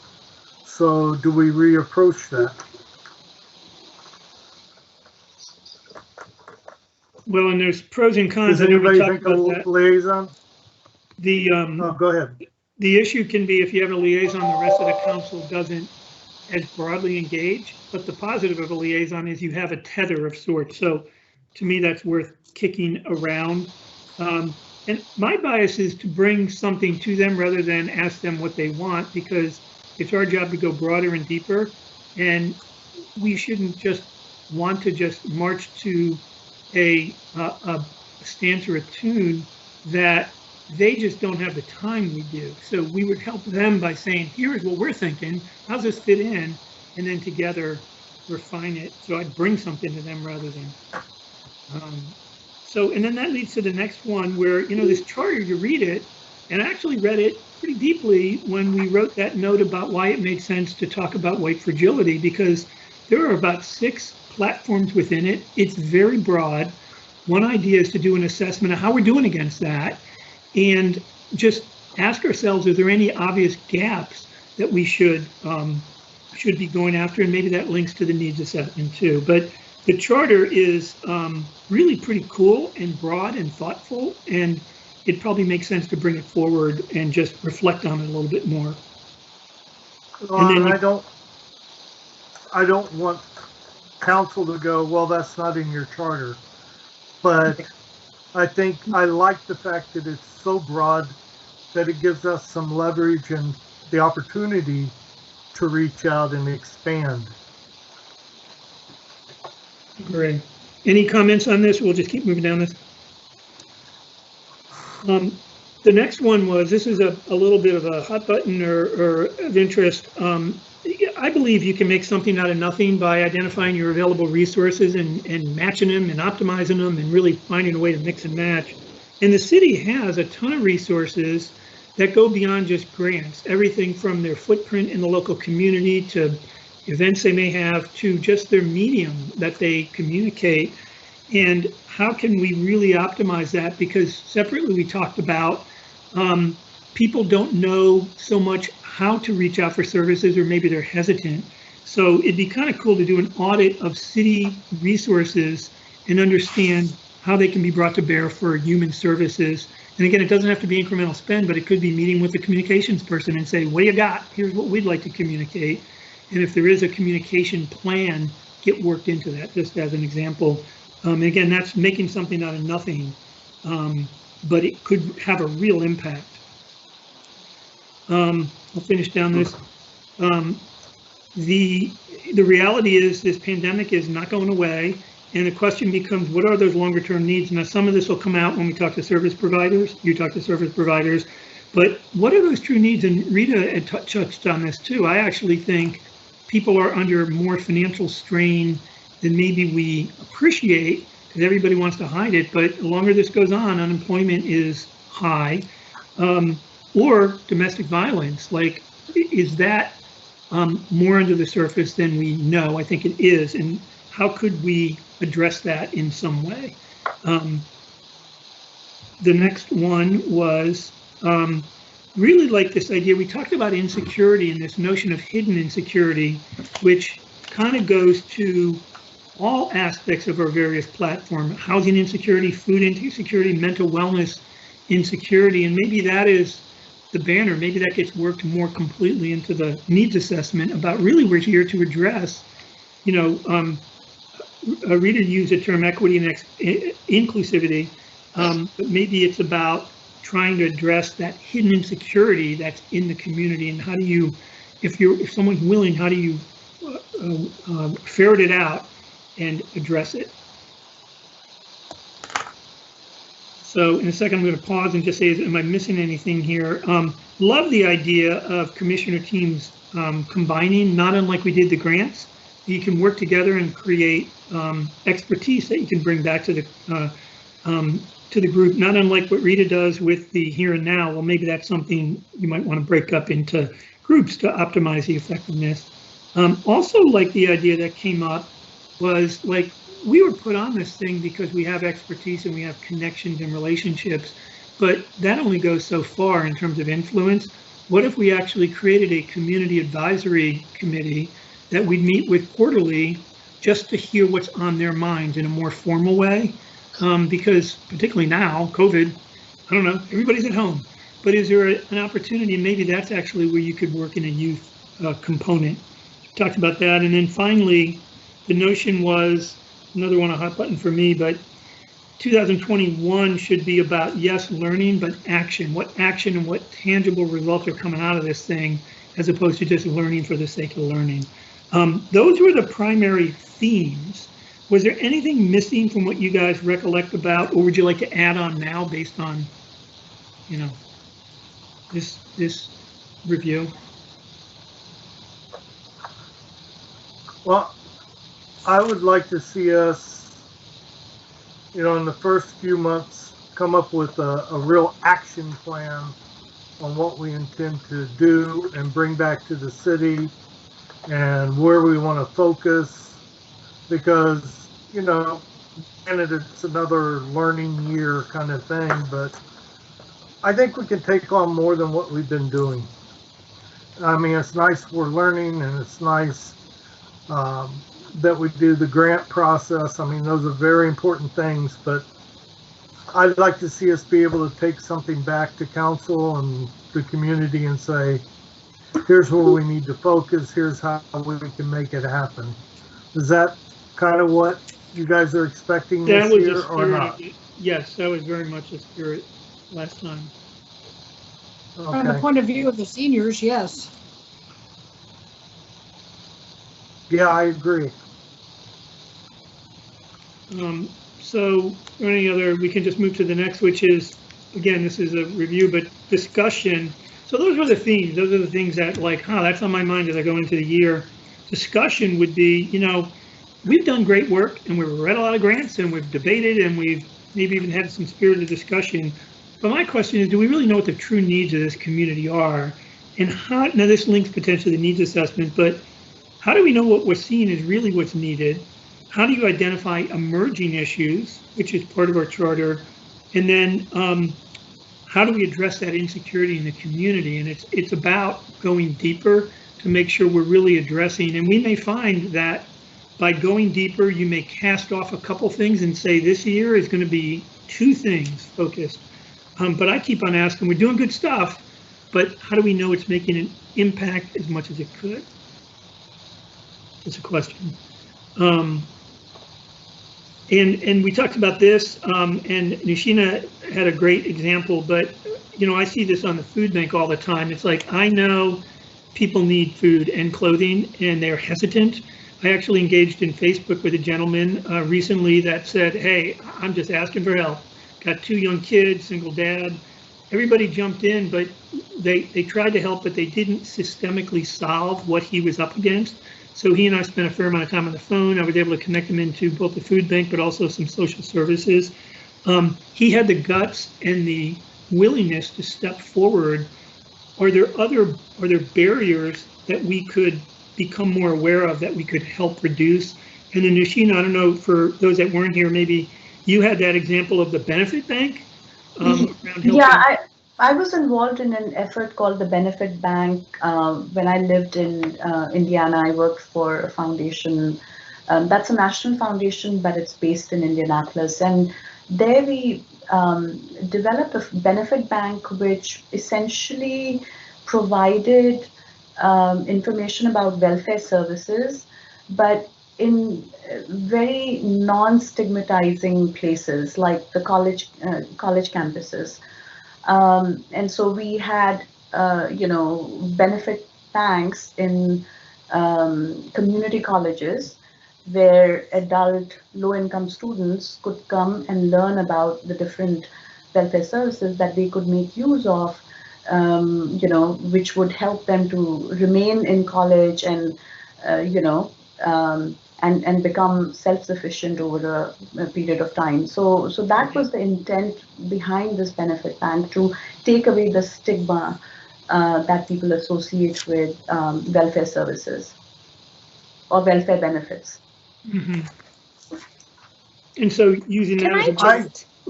A: so do we reapproach that?
D: Well, and there's pros and cons.
A: Does
D: I know we
A: anybody
D: talked
A: think a
D: about that.
A: liaison?
D: The
A: Oh, go ahead.
D: the issue can be if you have a liaison, the rest of the council doesn't as broadly engage. But the positive of a liaison is you have a tether of sorts. So to me, that's worth kicking around. And my bias is to bring something to them rather than ask them what they want, because it's our job to go broader and deeper. And we shouldn't just want to just march to a stance or a tune that they just don't have the time we do. So we would help them by saying, here's what we're thinking, how's this fit in? And then together refine it. So I'd bring something to them rather than, and then that leads to the next one where, you know, this charter, you read it, and I actually read it pretty deeply when we wrote that note about why it made sense to talk about white fragility, because there are about 6 platforms within it. It's very broad. One idea is to do an assessment of how we're doing against that and just ask ourselves, are there any obvious gaps that we should be going after? And maybe that links to the needs assessment too. But the charter is really pretty cool and broad and thoughtful, and it probably makes sense to bring it forward and just reflect on it a little bit more.
A: Well, I don't want council to go, well, that's not in your charter. But I think I like the fact that it's so broad that it gives us some leverage and the opportunity to reach out and expand.
D: Great. Any comments on this? We'll just keep moving down this. The next one was, this is a little bit of a hot button or of interest. I believe you can make something out of nothing by identifying your available resources and matching them and optimizing them and really finding a way to mix and match. And the city has a ton of resources that go beyond just grants, everything from their footprint in the local community to events they may have to just their medium that they communicate. And how can we really optimize that? Because separately we talked about people don't know so much how to reach out for services, or maybe they're hesitant. So it'd be kind of cool to do an audit of city resources and understand how they can be brought to bear for human services. And again, it doesn't have to be incremental spend, but it could be meeting with the communications person and say, what do you got? Here's what we'd like to communicate. And if there is a communication plan, get worked into that, just as an example. And again, that's making something out of nothing, but it could have a real impact. I'll finish down this. The reality is this pandemic is not going away, and the question becomes, what are those longer term needs? Now, some of this will come out when we talk to service providers, you talk to service providers, but what are those true needs? And Rita had touched on this too. I actually think people are under more financial strain than maybe we appreciate, because everybody wants to hide it, but the longer this goes on, unemployment is high. Or domestic violence, like, is that more under the surface than we know? I think it is. And how could we address that in some way? The next one was really like this idea. We talked about insecurity and this notion of hidden insecurity, which kind of goes to all aspects of our various platforms: housing insecurity, food insecurity, mental wellness insecurity. And maybe that is the banner. Maybe that gets worked more completely into the needs assessment about really we're here to address, you know, Rita used the term equity and inclusivity, but maybe it's about trying to address that hidden insecurity that's in the community. And how do you, if someone's willing, how do you ferret it out and address it? So in a second, I'm going to pause and just say, am I missing anything here? Love the idea of commissioner teams combining, not unlike we did the grants. You can work together and create expertise that you can bring back to the group, not unlike what Rita does with the here and now. Well, maybe that's something you might want to break up into groups to optimize the effectiveness. Also, like the idea that came up was like, we were put on this thing because we have expertise and we have connections and relationships, but that only goes so far in terms of influence. What if we actually created a community advisory committee that we'd meet with quarterly just to hear what's on their minds in a more formal way? Because particularly now, COVID, I don't know, everybody's at home. But is there an opportunity, maybe that's actually where you could work in a youth component? Talked about that. And then finally, the notion was, another one, a hot button for me, but 2021 should be about, yes, learning, but action. What action and what tangible results are coming out of this thing, as opposed to just learning for the sake of learning. Those were the primary themes. Was there anything missing from what you guys recollect about, or would you like to add on now based on, you know, this review?
A: Well, I would like to see us, you know, in the first few months, come up with a real action plan on what we intend to do and bring back to the city and where we want to focus, because, you know, granted it's another learning year kind of thing, but I think we can take on more than what we've been doing. I mean, it's nice we're learning, and it's nice that we do the grant process. I mean, those are very important things, but I'd like to see us be able to take something back to council and the community and say, here's where we need to focus, here's how we can make it happen. Is that kind of what you guys are expecting this year or not?
D: Yes, that was very much the spirit last time.
A: Okay.
E: From the point of view of the seniors, yes.
A: Yeah, I agree.
D: So any other, we can just move to the next, which is, again, this is a review, but discussion. So those were the themes. Those are the things that, like, that's on my mind as I go into the year. Discussion would be, you know, we've done great work and we've read a lot of grants and we've debated and we've maybe even had some spirited discussion. But my question is, do we really know what the true needs of this community are? And how, now this links potentially to the needs assessment, but how do we know what we're seeing is really what's needed? How do you identify emerging issues, which is part of our charter? And then how do we address that insecurity in the community? And it's about going deeper to make sure we're really addressing. And we may find that by going deeper, you may cast off a couple things and say this year is going to be 2 things focused. But I keep on asking, we're doing good stuff, but how do we know it's making an impact as much as it could? That's a question. And we talked about this, and Nishina had a great example, but, you know, I see this on the food bank all the time. It's like, I know people need food and clothing and they're hesitant. I actually engaged in Facebook with a gentleman recently that said, hey, I'm just asking for help. Got 2 young kids, single dad. Everybody jumped in, but they tried to help, but they didn't systemically solve what he was up against. So he and I spent a fair amount of time on the phone. I was able to connect him into both the food bank, but also some social services. He had the guts and the willingness to step forward. Are there barriers that we could become more aware of that we could help reduce? And then Nishina, I don't know, for those that weren't here, maybe you had that example of the benefit bank.
G: Yeah, I was involved in an effort called the Benefit Bank. When I lived in Indiana, I worked for a foundation. That's a national foundation, but it's based in Indianapolis. And there we developed a benefit bank, which essentially provided information about welfare services, but in very non-stigmatizing places like the college campuses. And so we had, benefit banks in community colleges where adult low-income students could come and learn about the different welfare services that they could make use of, which would help them to remain in college and, and become self-sufficient over a period of time. So that was the intent behind this benefit bank, to take away the stigma that people associate with welfare services or welfare benefits.
D: Mm-hmm. And so using that as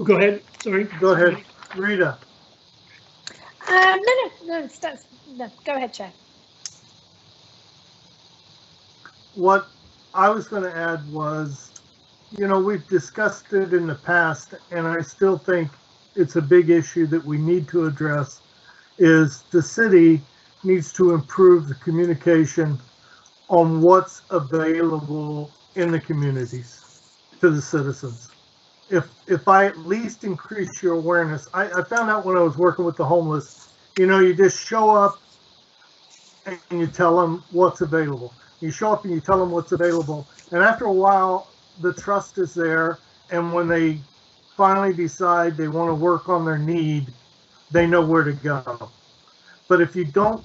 C: go ahead,
D: sorry.
A: Go ahead. Rita,
C: No, go ahead, Chair.
A: what I was going to add was, we've discussed it in the past, and I still think it's a big issue that we need to address, is the city needs to improve the communication on what's available in the communities to the citizens. If I at least increase your awareness, I found out when I was working with the homeless, you just show up and you tell them what's available. You show up and you tell them what's available. And after a while, the trust is there. And when they finally decide they want to work on their need, they know where to go. But if you don't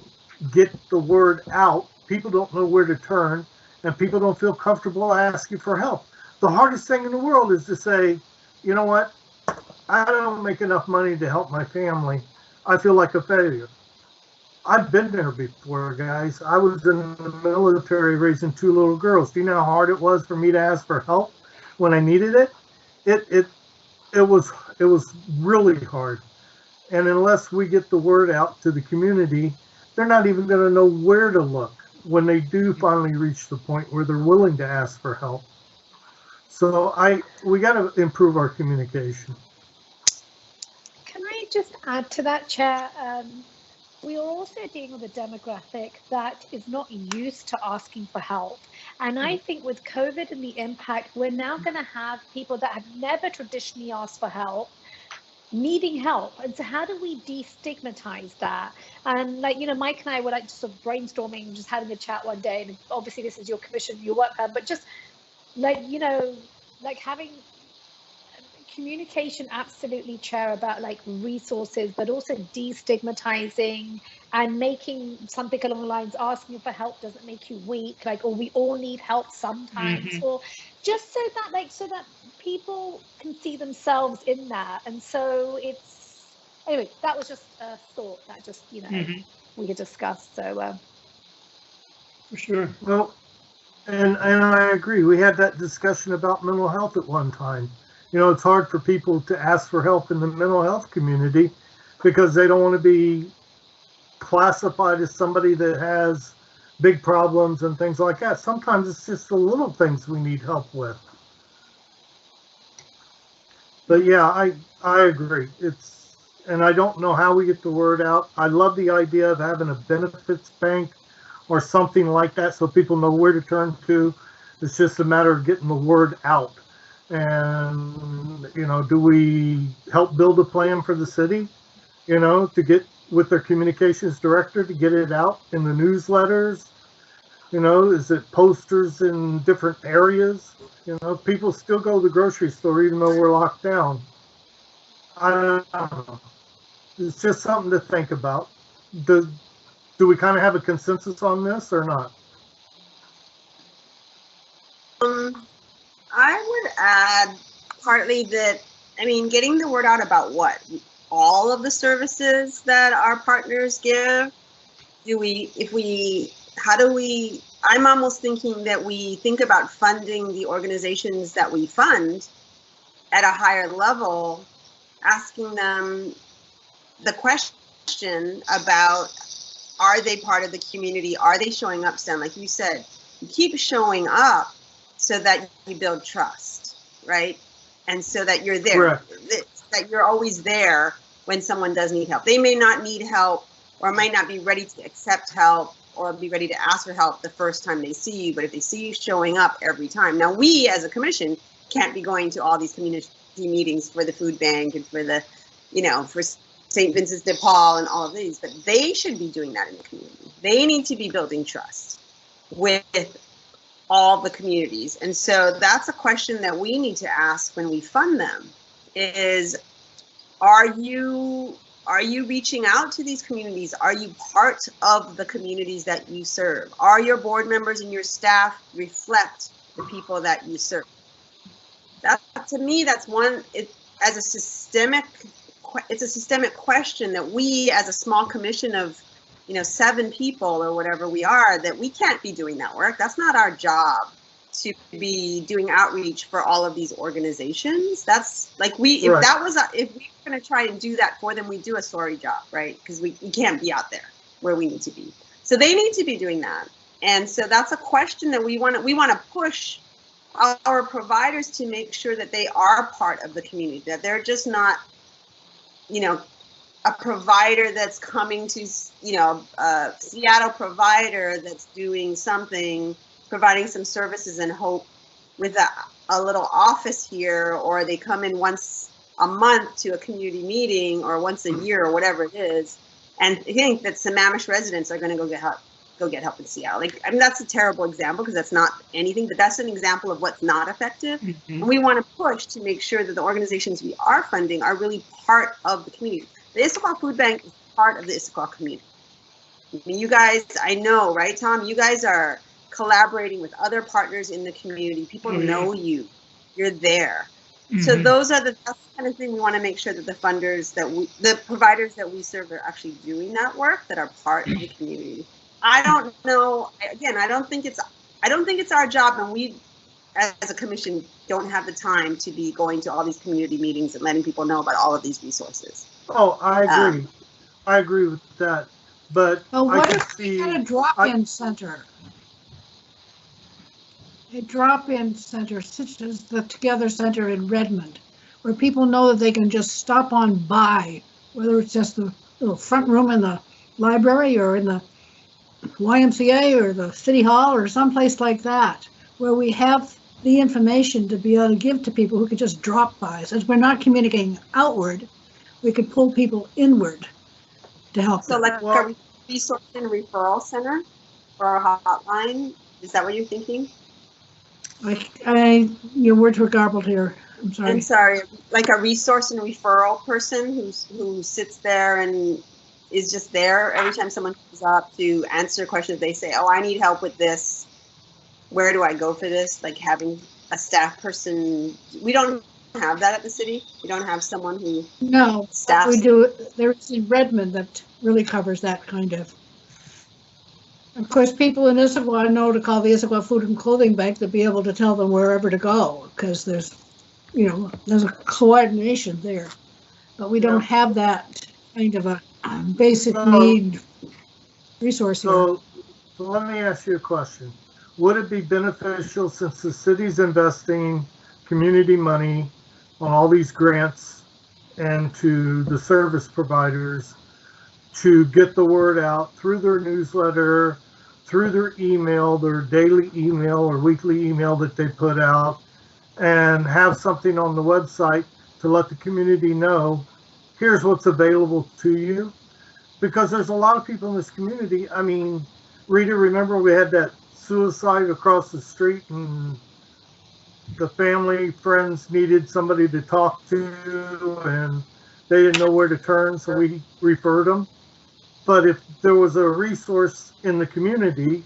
A: get the word out, people don't know where to turn, and people don't feel comfortable asking for help. The hardest thing in the world is to say, you know what? I don't make enough money to help my family. I feel like a failure. I've been there before, guys. I was in the military raising 2 little girls. Do you know how hard it was for me to ask for help when I needed it? It was really hard. And unless we get the word out to the community, they're not even going to know where to look when they do finally reach the point where they're willing to ask for help. So we got to improve our communication.
C: Can I just add to that, Chair? We are also dealing with a demographic that is not used to asking for help. And I think with COVID and the impact, we're now going to have people that have never traditionally asked for help needing help. And so how do we destigmatize that? And Mike and I were just sort of brainstorming, just having a chat one day, and obviously this is your commission, your work plan, but just having communication, absolutely, Chair, about resources, but also destigmatizing and making something along the lines, asking for help doesn't make you weak, or we all need help sometimes, or just so that people can see themselves in that. And so anyway, that was just a thought that just, we could discuss. So
D: for sure.
A: Well, and I agree. We had that discussion about mental health at one time. It's hard for people to ask for help in the mental health community because they don't want to be classified as somebody that has big problems and things like that. Sometimes it's just the little things we need help with. But yeah, I agree. And I don't know how we get the word out. I love the idea of having a benefits bank or something like that so people know where to turn to. It's just a matter of getting the word out. And, do we help build a plan for the city, to get with their communications director to get it out in the newsletters? Is it posters in different areas? People still go to the grocery store even though we're locked down. I don't know. It's just something to think about. Do we kind of have a consensus on this or not?
F: I would add partly that, getting the word out about what? All of the services that our partners give? I'm almost thinking that we think about funding the organizations that we fund at a higher level, asking them the question about, are they part of the community? Are they showing up, Stan? Like you said, you keep showing up so that you build trust, right? And so that you're there, that you're always there when someone does need help. They may not need help or might not be ready to accept help or be ready to ask for help the first time they see you, but if they see you showing up every time. Now, we as a commission can't be going to all these community meetings for the food bank and for the, for St. Vincent de Paul and all of these, but they should be doing that in the community. They need to be building trust with all the communities. And so that's a question that we need to ask when we fund them is, are you reaching out to these communities? Are you part of the communities that you serve? Are your board members and your staff reflect the people that you serve? That, to me, that's one, it's a systemic question that we as a small commission of 7 people or whatever we are, that we can't be doing that work. That's not our job. to be doing outreach for all of these organizations. That's like if
A: Right.
F: that was if we were going to try and do that for them, we do a sorry job, right? Because we can't be out there where we need to be. So they need to be doing that. And so that's a question that we want to push our providers to make sure that they are part of the community, that they're just not, you know, a provider that's coming to, you know, a Seattle provider that's doing something, providing some services and hope with a little office here, or they come in once a month to a community meeting or once a year or whatever it is, and think that Sammamish residents are going to go get help in Seattle. Like, I mean, that's a terrible example because that's not anything, but that's an example of what's not effective.
D: Mm-hmm.
F: And we want to push to make sure that the organizations we are funding are really part of the community. The Issaquah Food Bank is part of the Issaquah community. I mean, you guys, I know, right, Tom? You guys are collaborating with other partners in the community. People know you. You're there. So that's the kind of thing we want to make sure that the funders the providers that we serve are actually doing that work, that are part of the community. I don't know. Again, I don't think it's our job, and we, as a commission, don't have the time to be going to all these community meetings and letting people know about all of these resources.
A: Oh, I agree. I agree with that. But
E: what
A: I
E: if we had a drop-in center? A drop-in center, such as the Together Center in Redmond, where people know that they can just stop on by, whether it's just the little front room in the library or in the YMCA or the City Hall or someplace like that, where we have the information to be able to give to people who could just drop by. Since we're not communicating outward, we could pull people inward to help
F: So
E: them.
F: like a resource and referral center for our hotline, is that what you're thinking?
E: Your words were garbled here. I'm sorry.
F: I'm sorry, like a resource and referral person who sits there and is just there every time someone comes up to answer questions. They say, oh, I need help with this. Where do I go for this? Like having a staff person. We don't have that at the city. We don't have someone who staffs.
E: We do. There's in Redmond that really covers that kind of. Of course, people in Issaquah know to call the Issaquah Food and Clothing Bank to be able to tell them wherever to go, because there's a coordination there. But we don't have that kind of a basic need resource here.
A: So let me ask you a question. Would it be beneficial, since the city's investing community money on all these grants and to the service providers, to get the word out through their newsletter, through their email, their daily email or weekly email that they put out, and have something on the website to let the community know, here's what's available to you? Because there's a lot of people in this community. I mean, Rita, remember we had that suicide across the street, and the family, friends needed somebody to talk to, and they didn't know where to turn, so we referred them. But if there was a resource in the community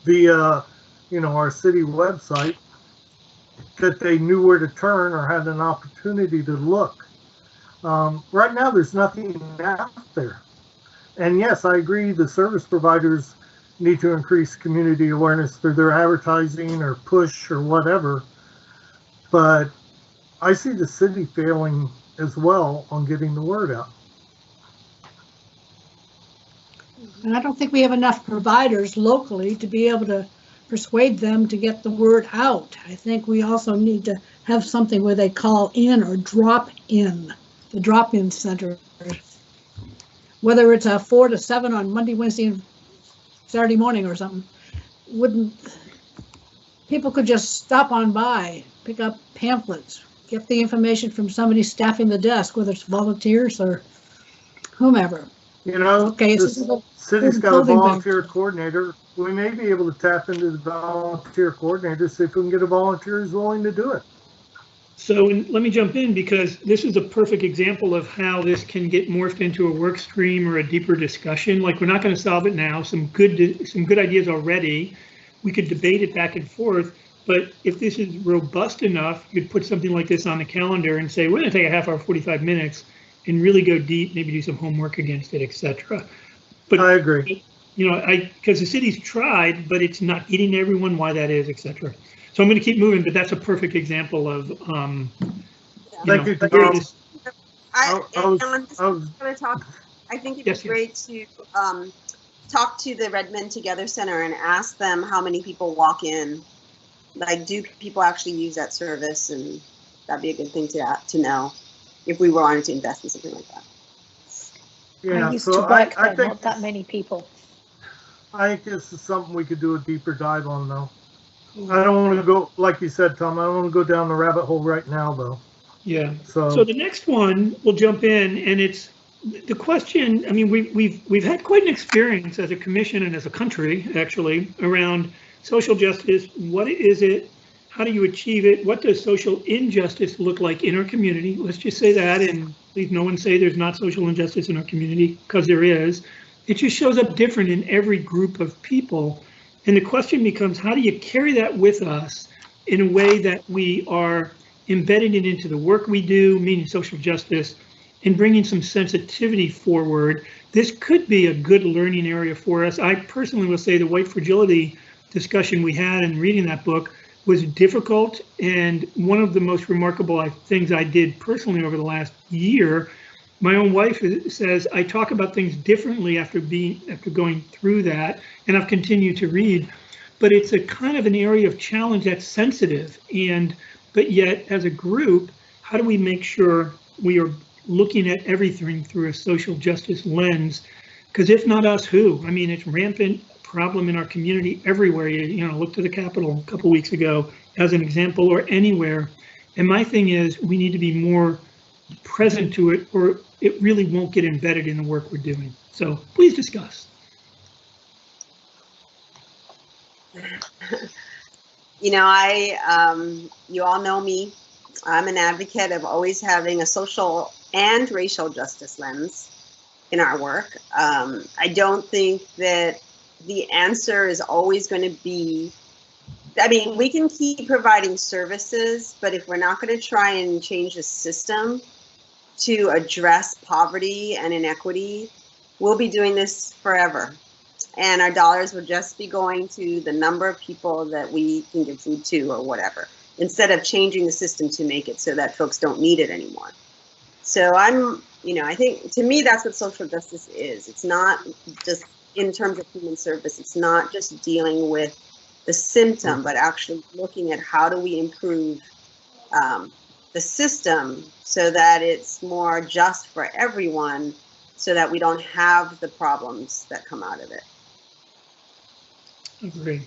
A: via, our city website, that they knew where to turn or had an opportunity to look. Right now, there's nothing out there. And yes, I agree, the service providers need to increase community awareness through their advertising or push or whatever. But I see the city failing as well on getting the word out.
E: And I don't think we have enough providers locally to be able to persuade them to get the word out. I think we also need to have something where they call in or drop in, the drop-in center. Whether it's a 4 to 7 on Monday, Wednesday, and Saturday morning or something, people could just stop on by, pick up pamphlets, get the information from somebody staffing the desk, whether it's volunteers or whomever. Okay,
A: the city's got a volunteer coordinator. We may be able to tap into the volunteer coordinator, see if we can get a volunteer who's willing to do it.
D: So let me jump in, because this is a perfect example of how this can get morphed into a work stream or a deeper discussion. Like, we're not going to solve it now. Some good ideas already. We could debate it back and forth. But if this is robust enough, you could put something like this on the calendar and say, we're going to take a half hour, 45 minutes, and really go deep, maybe do some homework against it, etc. But
A: I agree.
D: you know, because the city's tried, but it's not getting everyone, why that is, etc. So I'm going to keep moving, but that's a perfect example of,
A: Thank you.
F: I think it'd be great to talk to the Redmond Together Center and ask them how many people walk in. Like, do people actually use that service? And that'd be a good thing to know if we were wanting to invest in something like that.
C: I used to work there, not that many people.
A: I think this is something we could do a deeper dive on, though. I don't want to go, like you said, Tom, I don't want to go down the rabbit hole right now, though.
D: Yeah. So the next one, we'll jump in, and it's the question. I mean, we've had quite an experience as a commission and as a country, actually, around social justice. What is it? How do you achieve it? What does social injustice look like in our community? Let's just say that, and please no one say there's not social injustice in our community, because there is. It just shows up different in every group of people. And the question becomes, how do you carry that with us in a way that we are embedding it into the work we do, meaning social justice, and bringing some sensitivity forward? This could be a good learning area for us. I personally will say the white fragility discussion we had in reading that book was difficult, and one of the most remarkable things I did personally over the last year. My own wife says I talk about things differently after going through that, and I've continued to read. But it's a kind of an area of challenge that's sensitive, but yet as a group, how do we make sure we are looking at everything through a social justice lens? Because if not us, who? I mean, it's rampant problem in our community everywhere. You know, look to the Capitol a couple weeks ago as an example, or anywhere. And my thing is, we need to be more present to it, or it really won't get embedded in the work we're doing. So please discuss.
F: You know, you all know me. I'm an advocate of always having a social and racial justice lens in our work. I don't think that the answer is always going to be, I mean, we can keep providing services, but if we're not going to try and change the system to address poverty and inequity, we'll be doing this forever. And our dollars will just be going to the number of people that we can give food to or whatever, instead of changing the system to make it so that folks don't need it anymore. So I think to me, that's what social justice is. It's not just in terms of human service. It's not just dealing with the symptom, but actually looking at how do we improve the system so that it's more just for everyone, so that we don't have the problems that come out of it.
D: Agree.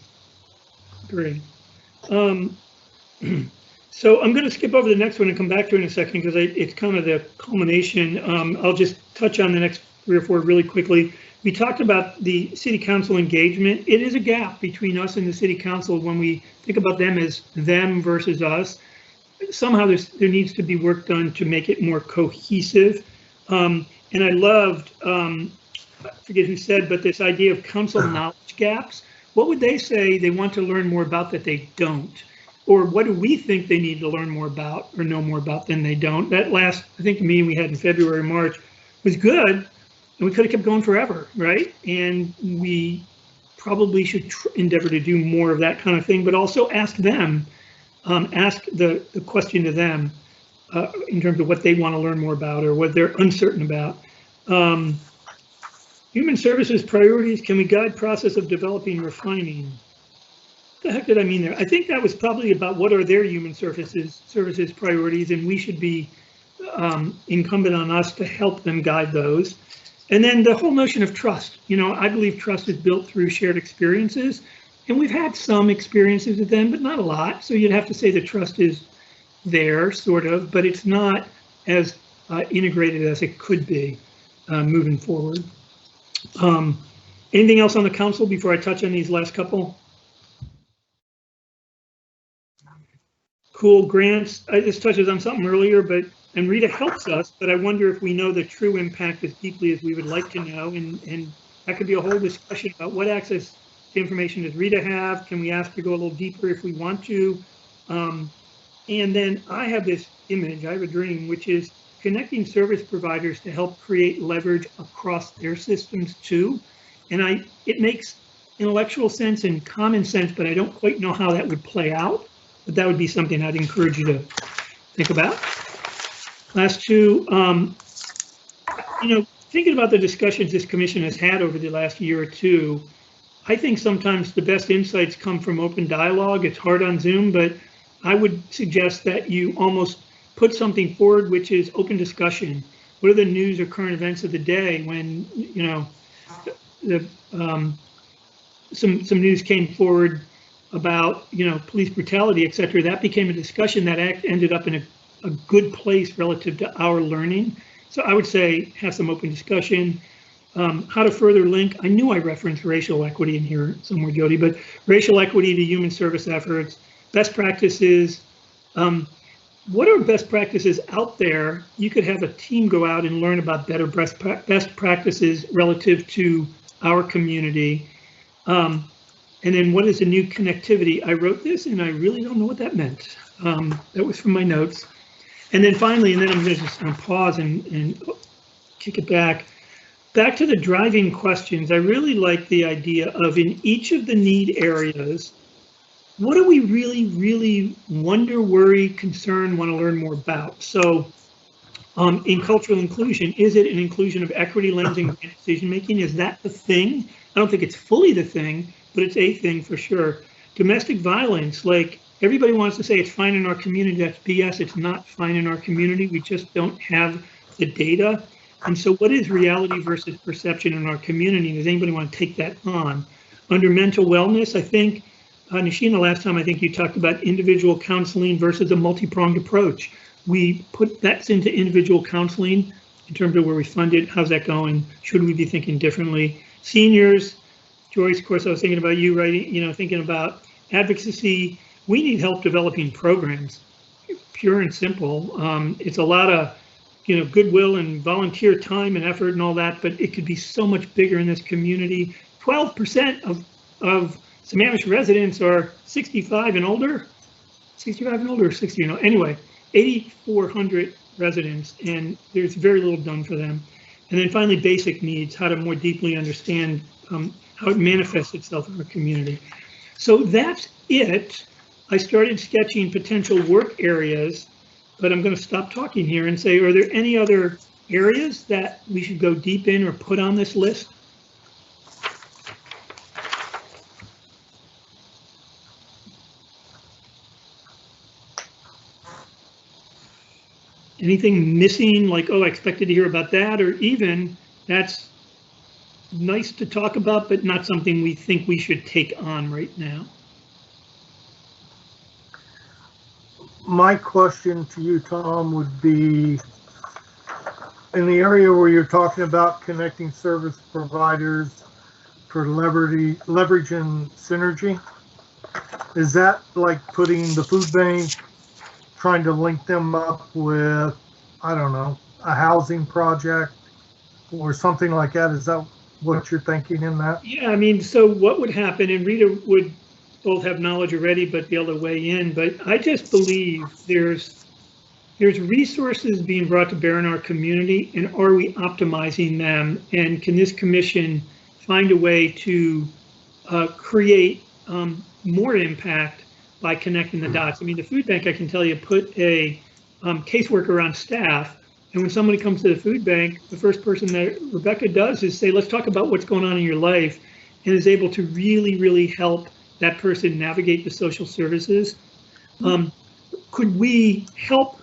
D: So I'm going to skip over the next one and come back to it in a second, because it's kind of the culmination. I'll just touch on the next 3 or 4 really quickly. We talked about the city council engagement. It is a gap between us and the city council when we think about them as them versus us. Somehow there needs to be work done to make it more cohesive. And I loved, I forget who said, but this idea of council knowledge gaps. What would they say they want to learn more about that they don't? Or what do we think they need to learn more about or know more about than they don't? That last, I think, meeting we had in February, March was good, and we could have kept going forever, right? And we probably should endeavor to do more of that kind of thing, but also ask them, ask the question to them in terms of what they want to learn more about or what they're uncertain about. Human services priorities, can we guide process of developing, refining? What the heck did I mean there? I think that was probably about what are their human services priorities, and we should be incumbent on us to help them guide those. And then the whole notion of trust. You know, I believe trust is built through shared experiences, and we've had some experiences with them, but not a lot. So you'd have to say the trust is there, sort of, but it's not as integrated as it could be moving forward. Anything else on the council before I touch on these last couple? Cool. Grants. This touches on something earlier, and Rita helps us, but I wonder if we know the true impact as deeply as we would like to know, and that could be a whole discussion about what access to information does Rita have. Can we ask to go a little deeper if we want to? And then I have this image, I have a dream, which is connecting service providers to help create leverage across their systems too. and it makes intellectual sense and common sense, but I don't quite know how that would play out. But that would be something I'd encourage you to think about. Last two, thinking about the discussions this commission has had over the last year or two, I think sometimes the best insights come from open dialogue. It's hard on Zoom, but I would suggest that you almost put something forward, which is open discussion. What are the news or current events of the day when, some news came forward about, police brutality, et cetera. That became a discussion that ended up in a good place relative to our learning. So I would say have some open discussion. How to further link, I knew I referenced racial equity in here somewhere, Jody, but racial equity to human service efforts, best practices. What are best practices out there? You could have a team go out and learn about better best practices relative to our community. And then what is a new connectivity? I wrote this and I really don't know what that meant. That was from my notes. And then finally, and then I'm just going to pause and kick it back to the driving questions. I really like the idea of in each of the need areas, what do we really, really wonder, worry, concern, want to learn more about? So in cultural inclusion, is it an inclusion of equity, lensing, and decision making? Is that the thing? I don't think it's fully the thing, but it's a thing for sure. Domestic violence, like everybody wants to say it's fine in our community. That's BS. It's not fine in our community. We just don't have the data. And so what is reality versus perception in our community? Does anybody want to take that on? Under mental wellness, I think, Nishina, last time I think you talked about individual counseling versus a multi-pronged approach. We put that into individual counseling in terms of where we fund it. How's that going? Should we be thinking differently? Seniors, Joyce, of course, I was thinking about you, right? Thinking about advocacy. We need help developing programs, pure and simple. It's a lot of, goodwill and volunteer time and effort and all that, but it could be so much bigger in this community. 12% of Sammamish residents are 65 and older, 65 and older, 60, anyway, 8,400 residents, and there's very little done for them. And then finally, basic needs, how to more deeply understand how it manifests itself in our community. So that's it. I started sketching potential work areas, but I'm going to stop talking here and say, are there any other areas that we should go deep in or put on this list? Anything missing, like, oh, I expected to hear about that, or even that's nice to talk about, but not something we think we should take on right now?
A: My question to you, Tom, would be in the area where you're talking about connecting service providers for leveraging synergy. Is that like putting the food bank, trying to link them up with, I don't know, a housing project or something like that? Is that what you're thinking in that?
D: Yeah, I mean, so what would happen, and Rita would both have knowledge already, but be able to weigh in, but I just believe there's resources being brought to bear in our community, and are we optimizing them? And can this commission find a way to create more impact by connecting the dots? I mean, the food bank, I can tell you, put a caseworker on staff, and when somebody comes to the food bank, the first person that Rebecca does is say, let's talk about what's going on in your life, and is able to really, really help that person navigate the social services. Could we help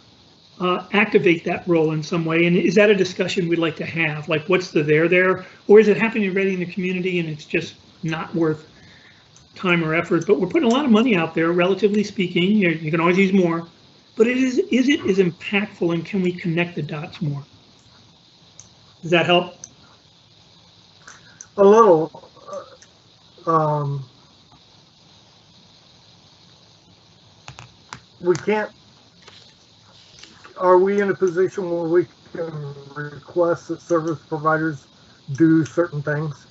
D: activate that role in some way? And is that a discussion we'd like to have? Like, what's the there? Or is it happening already in the community and it's just not worth time or effort? But we're putting a lot of money out there, relatively speaking. You can always use more. But is it as impactful, and can we connect the dots more? Does that help?
A: A little. We can't, are we in a position where we can request that service providers do certain things?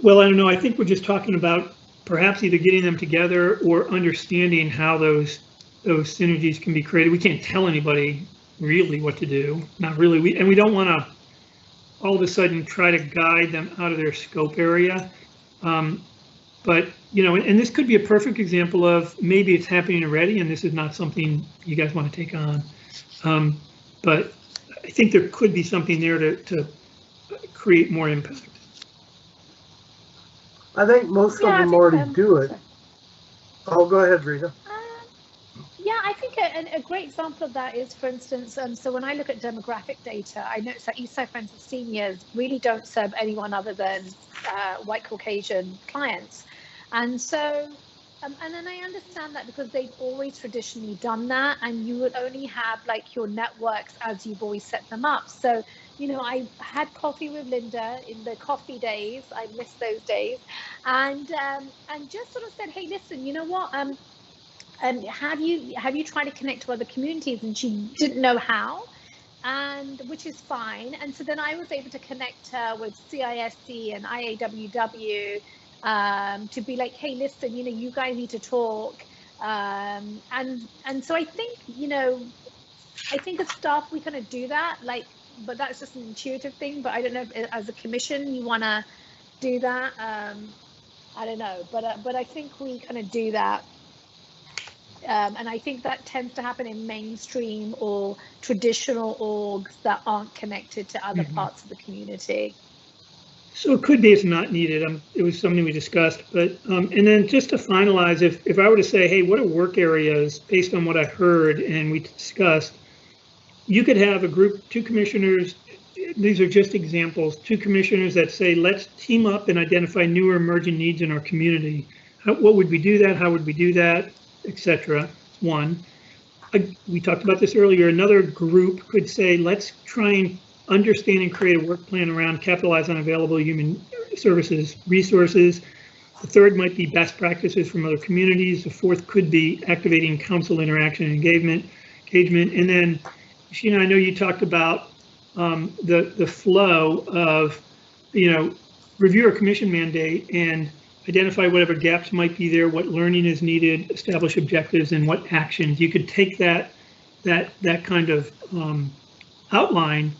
D: Well, I don't know. I think we're just talking about perhaps either getting them together or understanding how those synergies can be created. We can't tell anybody really what to do, not really. We don't want to all of a sudden try to guide them out of their scope area. But, you know, and this could be a perfect example of maybe it's happening already and this is not something you guys want to take on. But I think there could be something there to create more impact.
A: I think most of them already do it. Oh, go ahead, Rita.
C: Yeah, I think a great example of that is, for instance, so when I look at demographic data, I notice that Eastside Friends of Seniors really don't serve anyone other than white Caucasian clients. And so, and then I understand that because they've always traditionally done that, and you would only have like your networks as you've always set them up. So, you know, I had coffee with Linda in the coffee days. I miss those days, and just sort of said, hey, listen, you know what? Have you tried to connect to other communities? And she didn't know how, and which is fine. And so then I was able to connect her with CISC and IAWW to be like, hey, listen, you know, you guys need to talk. And so I think, you know, I think as staff we kind of do that, like, but that's just an intuitive thing. But I don't know if as a commission you want to do that. I don't know, but I think we kind of do that. And I think that tends to happen in mainstream or traditional orgs that aren't connected to other parts of the community.
D: So it could be it's not needed. It was something we discussed, but and then just to finalize, if I were to say, hey, what are work areas based on what I heard and we discussed, you could have a group, 2 commissioners. These are just examples. 2 commissioners that say, let's team up and identify new or emerging needs in our community. What would we do that? How would we do that? Etc. One, we talked about this earlier. Another group could say, let's try and understand and create a work plan around capitalize on available human services resources. The third might be best practices from other communities. The fourth could be activating council interaction and engagement. And then, Sheena, I know you talked about the flow of, you know, review our commission mandate and identify whatever gaps might be there, what learning is needed, establish objectives, and what actions. You could take that kind of outline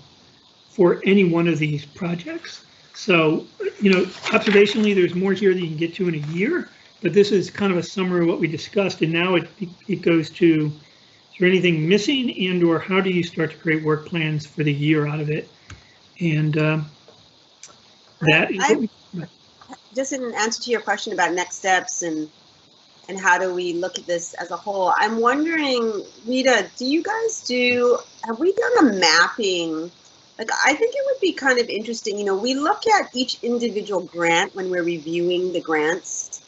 D: for any one of these projects. So, you know, observationally, there's more here than you can get to in a year, but this is kind of a summary of what we discussed. And now it goes to, is there anything missing, and or how do you start to create work plans for the year out of it? And that is what we,
F: just in answer to your question about next steps and how do we look at this as a whole, I'm wondering, Rita, have we done a mapping? Like, I think it would be kind of interesting, you know, we look at each individual grant when we're reviewing the grants.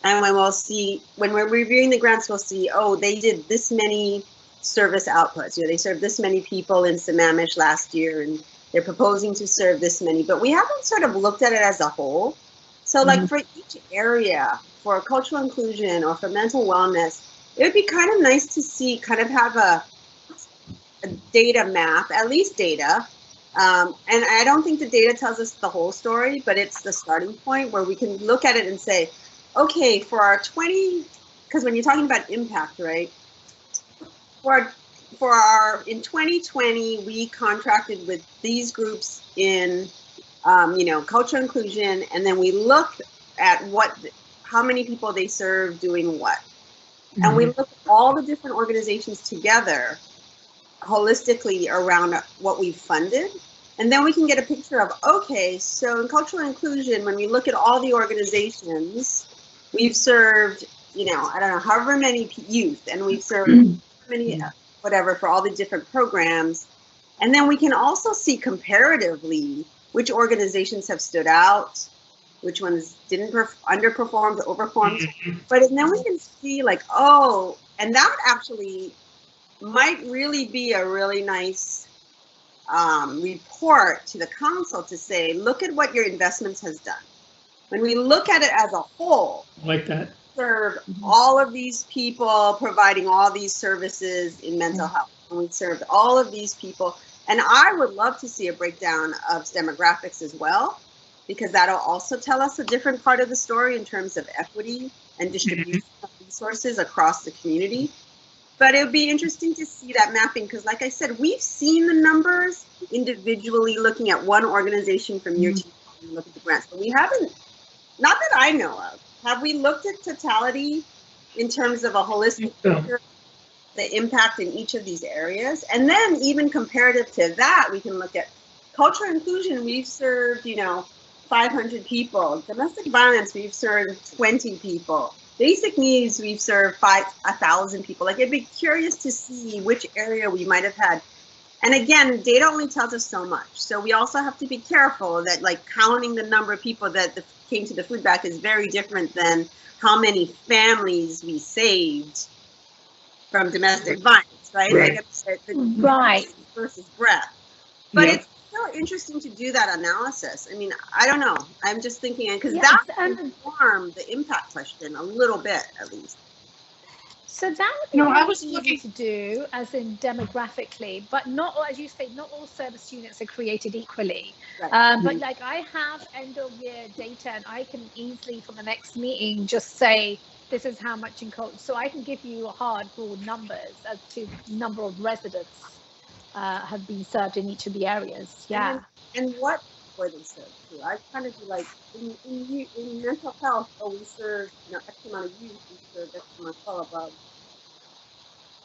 F: And when we're reviewing the grants, we'll see, oh, they did this many service outputs. You know, they served this many people in Sammamish last year, and they're proposing to serve this many, but we haven't sort of looked at it as a whole. So like for each area, for cultural inclusion or for mental wellness, it would be kind of nice to see, kind of have a data map, at least data. And I don't think the data tells us the whole story, but it's the starting point where we can look at it and say, okay, for our because when you're talking about impact, right? In 2020, we contracted with these groups in you know, cultural inclusion, and then we look at how many people they serve doing what. And we look at all the different organizations together holistically around what we've funded. And then we can get a picture of, okay, so in cultural inclusion, when we look at all the organizations, we've served, you know, I don't know, however many youth, and we've served many, whatever, for all the different programs. And then we can also see comparatively which organizations have stood out, which ones didn't underperform, overperformed. But then we can see like, oh, and that actually might really be a really nice report to the council to say, look at what your investments has done. When we look at it as a whole,
D: like that,
F: serve all of these people providing all these services in mental health, and we served all of these people. And I would love to see a breakdown of demographics as well, because that'll also tell us a different part of the story in terms of equity and distribution of resources across the community. But it would be interesting to see that mapping because, like I said, we've seen the numbers individually looking at one organization from year to year and look at the grants, but we haven't, not that I know of, have we looked at totality in terms of a holistic picture, the impact in each of these areas? And then even comparative to that, we can look at cultural inclusion. We've served, 500 people. Domestic violence, we've served 20 people. Basic needs, we've served 1,000 people. Like, I'd be curious to see which area we might have had. And again, data only tells us so much. So we also have to be careful that, like, counting the number of people that came to the food bank is very different than how many families we saved from domestic violence, right?
D: Right.
F: Like,
C: Right.
F: Versus breath. But
D: Yeah.
F: it's so interesting to do that analysis. I mean, I don't know. I'm just thinking, because
C: Yes,
F: that
C: and-
F: can inform the impact question a little bit, at least.
C: So that would be
E: No, I
C: really
E: was
C: easy
E: looking-
C: to do, as in demographically, but not, as you say, not all service units are created equally.
F: Right.
C: But like, I have end of year data, and I can easily, for the next meeting, just say this is how much in culture. So I can give you hard, broad numbers as to number of residents have been served in each of the areas. Yeah.
F: And what were they served to? I kind of be like, in mental health, we serve, X amount of youth, we serve X amount of above.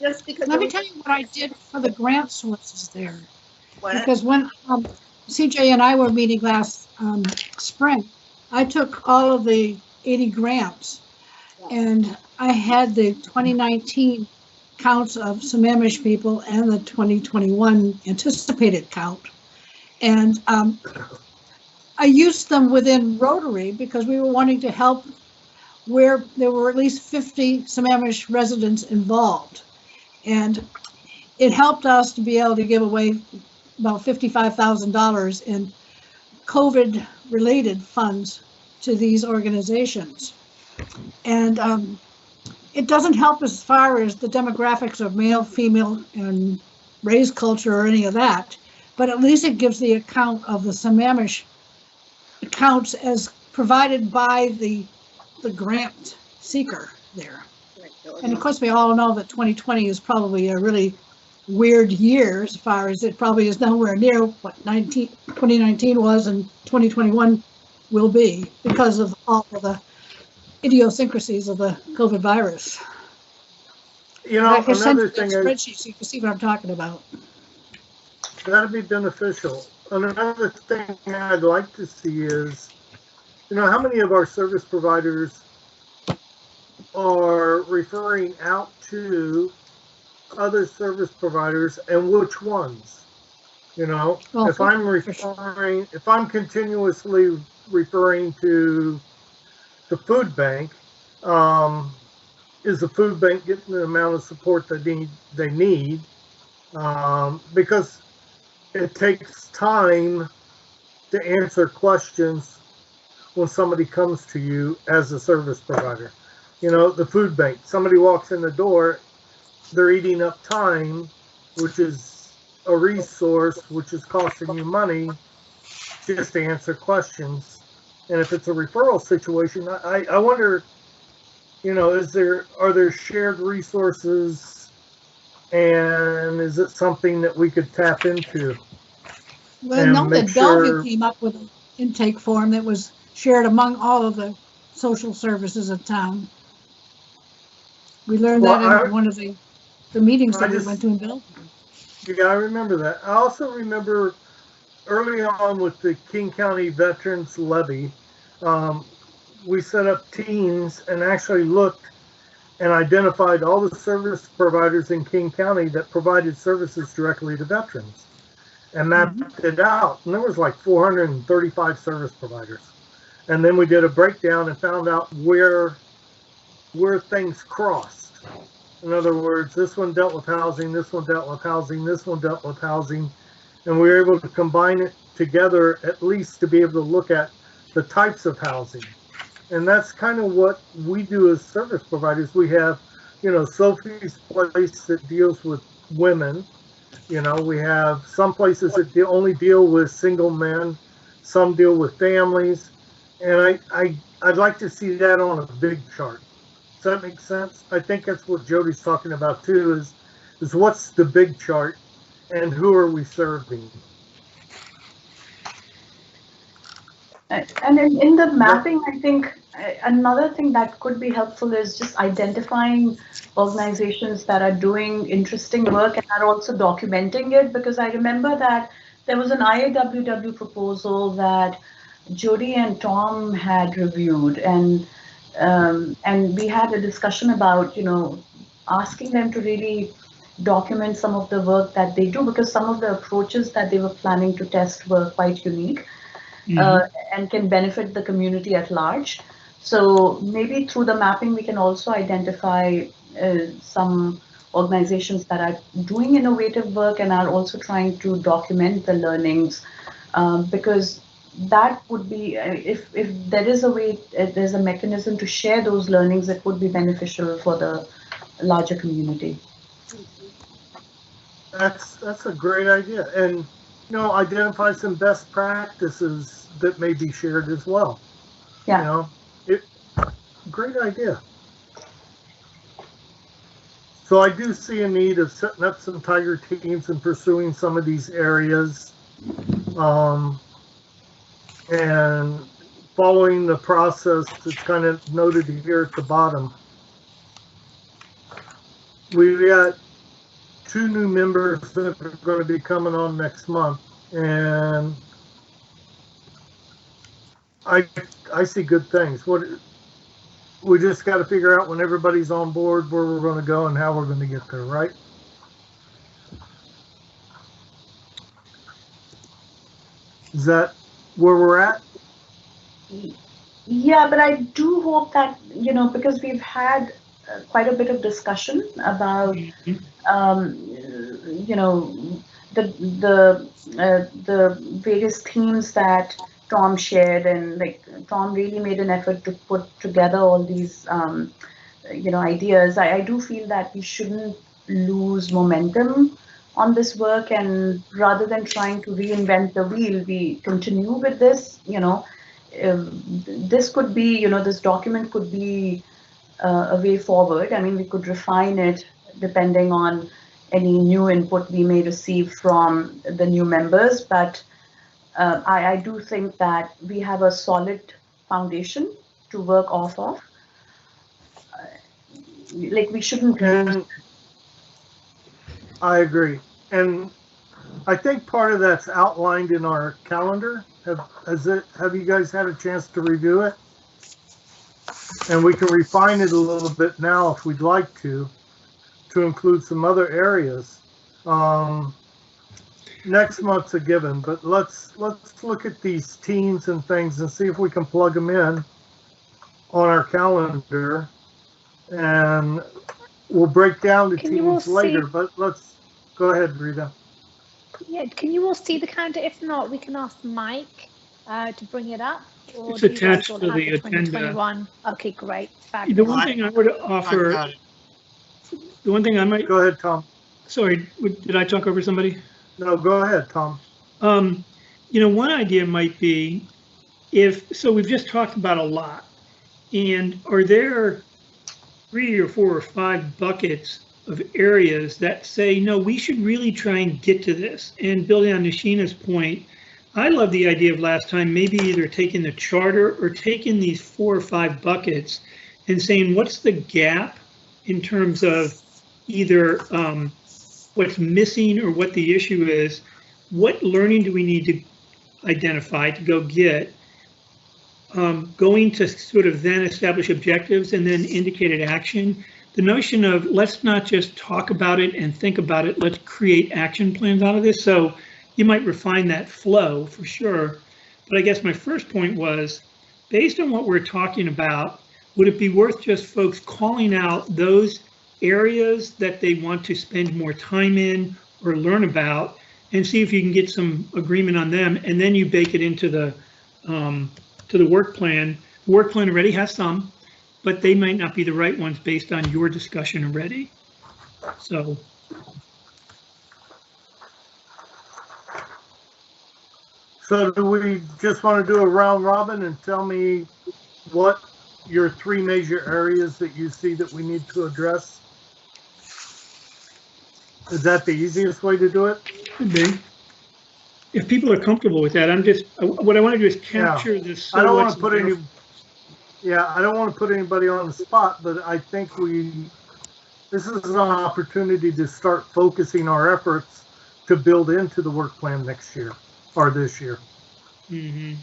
F: Just because.
E: Let me tell you what I did for the grant sources there.
F: What?
E: Because when CJ and I were meeting last spring, I took all of the 80 grants and I had the 2019 counts of Sammamish people and the 2021 anticipated count. And I used them within Rotary because we were wanting to help where there were at least 50 Sammamish residents involved. And it helped us to be able to give away about $55,000 in COVID-related funds to these organizations. And it doesn't help as far as the demographics of male, female, and race culture or any of that, but at least it gives the account of the Sammamish accounts as provided by the grant seeker there. And of course, we all know that 2020 is probably a really weird year as far as it probably is nowhere near what 2019 was and 2021 will be because of all of the idiosyncrasies of the COVID virus.
A: Another thing is
E: spreadsheet so you can see what I'm talking about.
A: that'd be beneficial. Another thing I'd like to see is, how many of our service providers are referring out to other service providers and which ones?
E: Well,
A: if I'm continuously referring to the food bank, is the food bank getting the amount of support they need? Because it takes time to answer questions when somebody comes to you as a service provider. The food bank, somebody walks in the door, they're eating up time, which is a resource, which is costing you money just to answer questions. And if it's a referral situation, I wonder, are there shared resources, and is it something that we could tap into?
E: Well, know that Bellevue came up with an intake form that was shared among all of the social services of town. We learned that in one of the meetings that we went to in Bellevue.
A: Yeah, I remember that. I also remember early on with the King County Veterans Levy, we set up teams and actually looked and identified all the service providers in King County that provided services directly to veterans and mapped it out. And there was like 435 service providers. And then we did a breakdown and found out where things crossed. In other words, this one dealt with housing, this one dealt with housing, this one dealt with housing. And we were able to combine it together, at least to be able to look at the types of housing. And that's kind of what we do as service providers. We have, Sophie's place that deals with women. We have some places that only deal with single men, some deal with families. And I'd like to see that on a big chart. Does that make sense? I think that's what Jody's talking about too, is what's the big chart and who are we serving?
G: And in the mapping, I think another thing that could be helpful is just identifying organizations that are doing interesting work and are also documenting it, because I remember that there was an IAWW proposal that Jody and Tom had reviewed, and we had a discussion about, you know, asking them to really document some of the work that they do, because some of the approaches that they were planning to test were quite unique. And can benefit the community at large. So maybe through the mapping, we can also identify some organizations that are doing innovative work and are also trying to document the learnings, because that would be, if there is a way, if there's a mechanism to share those learnings, it would be beneficial for the larger community.
A: That's a great idea. And, you know, identify some best practices that may be shared as well.
G: Yeah.
A: You know, great idea. So I do see a need of setting up some Tiger teams and pursuing some of these areas, and following the process that's kind of noted here at the bottom. We've got 2 new members that are going to be coming on next month, and I see good things. We just got to figure out when everybody's on board where we're going to go and how we're going to get there, right? Is that where we're at?
G: Yeah, but I do hope that, you know, because we've had quite a bit of discussion about, you know, the various themes that Tom shared, and like Tom really made an effort to put together all these, you know, ideas. I do feel that we shouldn't lose momentum on this work, and rather than trying to reinvent the wheel, we continue with this. You know, this could be, you know, this document could be a way forward. I mean, we could refine it depending on any new input we may receive from the new members, but I do think that we have a solid foundation to work off of. Like, we shouldn't lose.
A: I agree. And I think part of that's outlined in our calendar. Have you guys had a chance to review it? And we can refine it a little bit now if we'd like to include some other areas. Next month's a given, but let's look at these teams and things and see if we can plug them in on our calendar, and we'll break down the teams later. But let's go ahead, Rita.
C: Yeah, can you all see the calendar? If not, we can ask Mike to bring it up. Or
D: it's attached to the agenda.
C: Okay, great.
D: Fabulous. The one thing I would offer, the one thing I might
A: go ahead, Tom.
D: Sorry, did I talk over somebody?
A: No, go ahead, Tom.
D: You know, one idea might be so we've just talked about a lot, and are there 3 or 4 or 5 buckets of areas that say, no, we should really try and get to this? And building on Nishina's point, I love the idea of last time, maybe either taking the charter or taking these 4 or 5 buckets and saying, what's the gap in terms of either what's missing or what the issue is, what learning do we need to identify to go get, going to sort of then establish objectives and then indicated action. The notion of let's not just talk about it and think about it, let's create action plans out of this. So you might refine that flow for sure. But I guess my first point was, based on what we're talking about, would it be worth just folks calling out those areas that they want to spend more time in or learn about, and see if you can get some agreement on them, and then you bake it into the to the work plan. The work plan already has some, but they might not be the right ones based on your discussion already. So
A: do we just want to do a round robin and tell me what your three major areas that you see that we need to address? Is that the easiest way to do it?
D: Could be. If people are comfortable with that, what I want to do is capture this.
A: I don't want to put any, I don't want to put anybody on the spot, but I think this is an opportunity to start focusing our efforts to build into the work plan next year or this year.
D: Mm-hmm.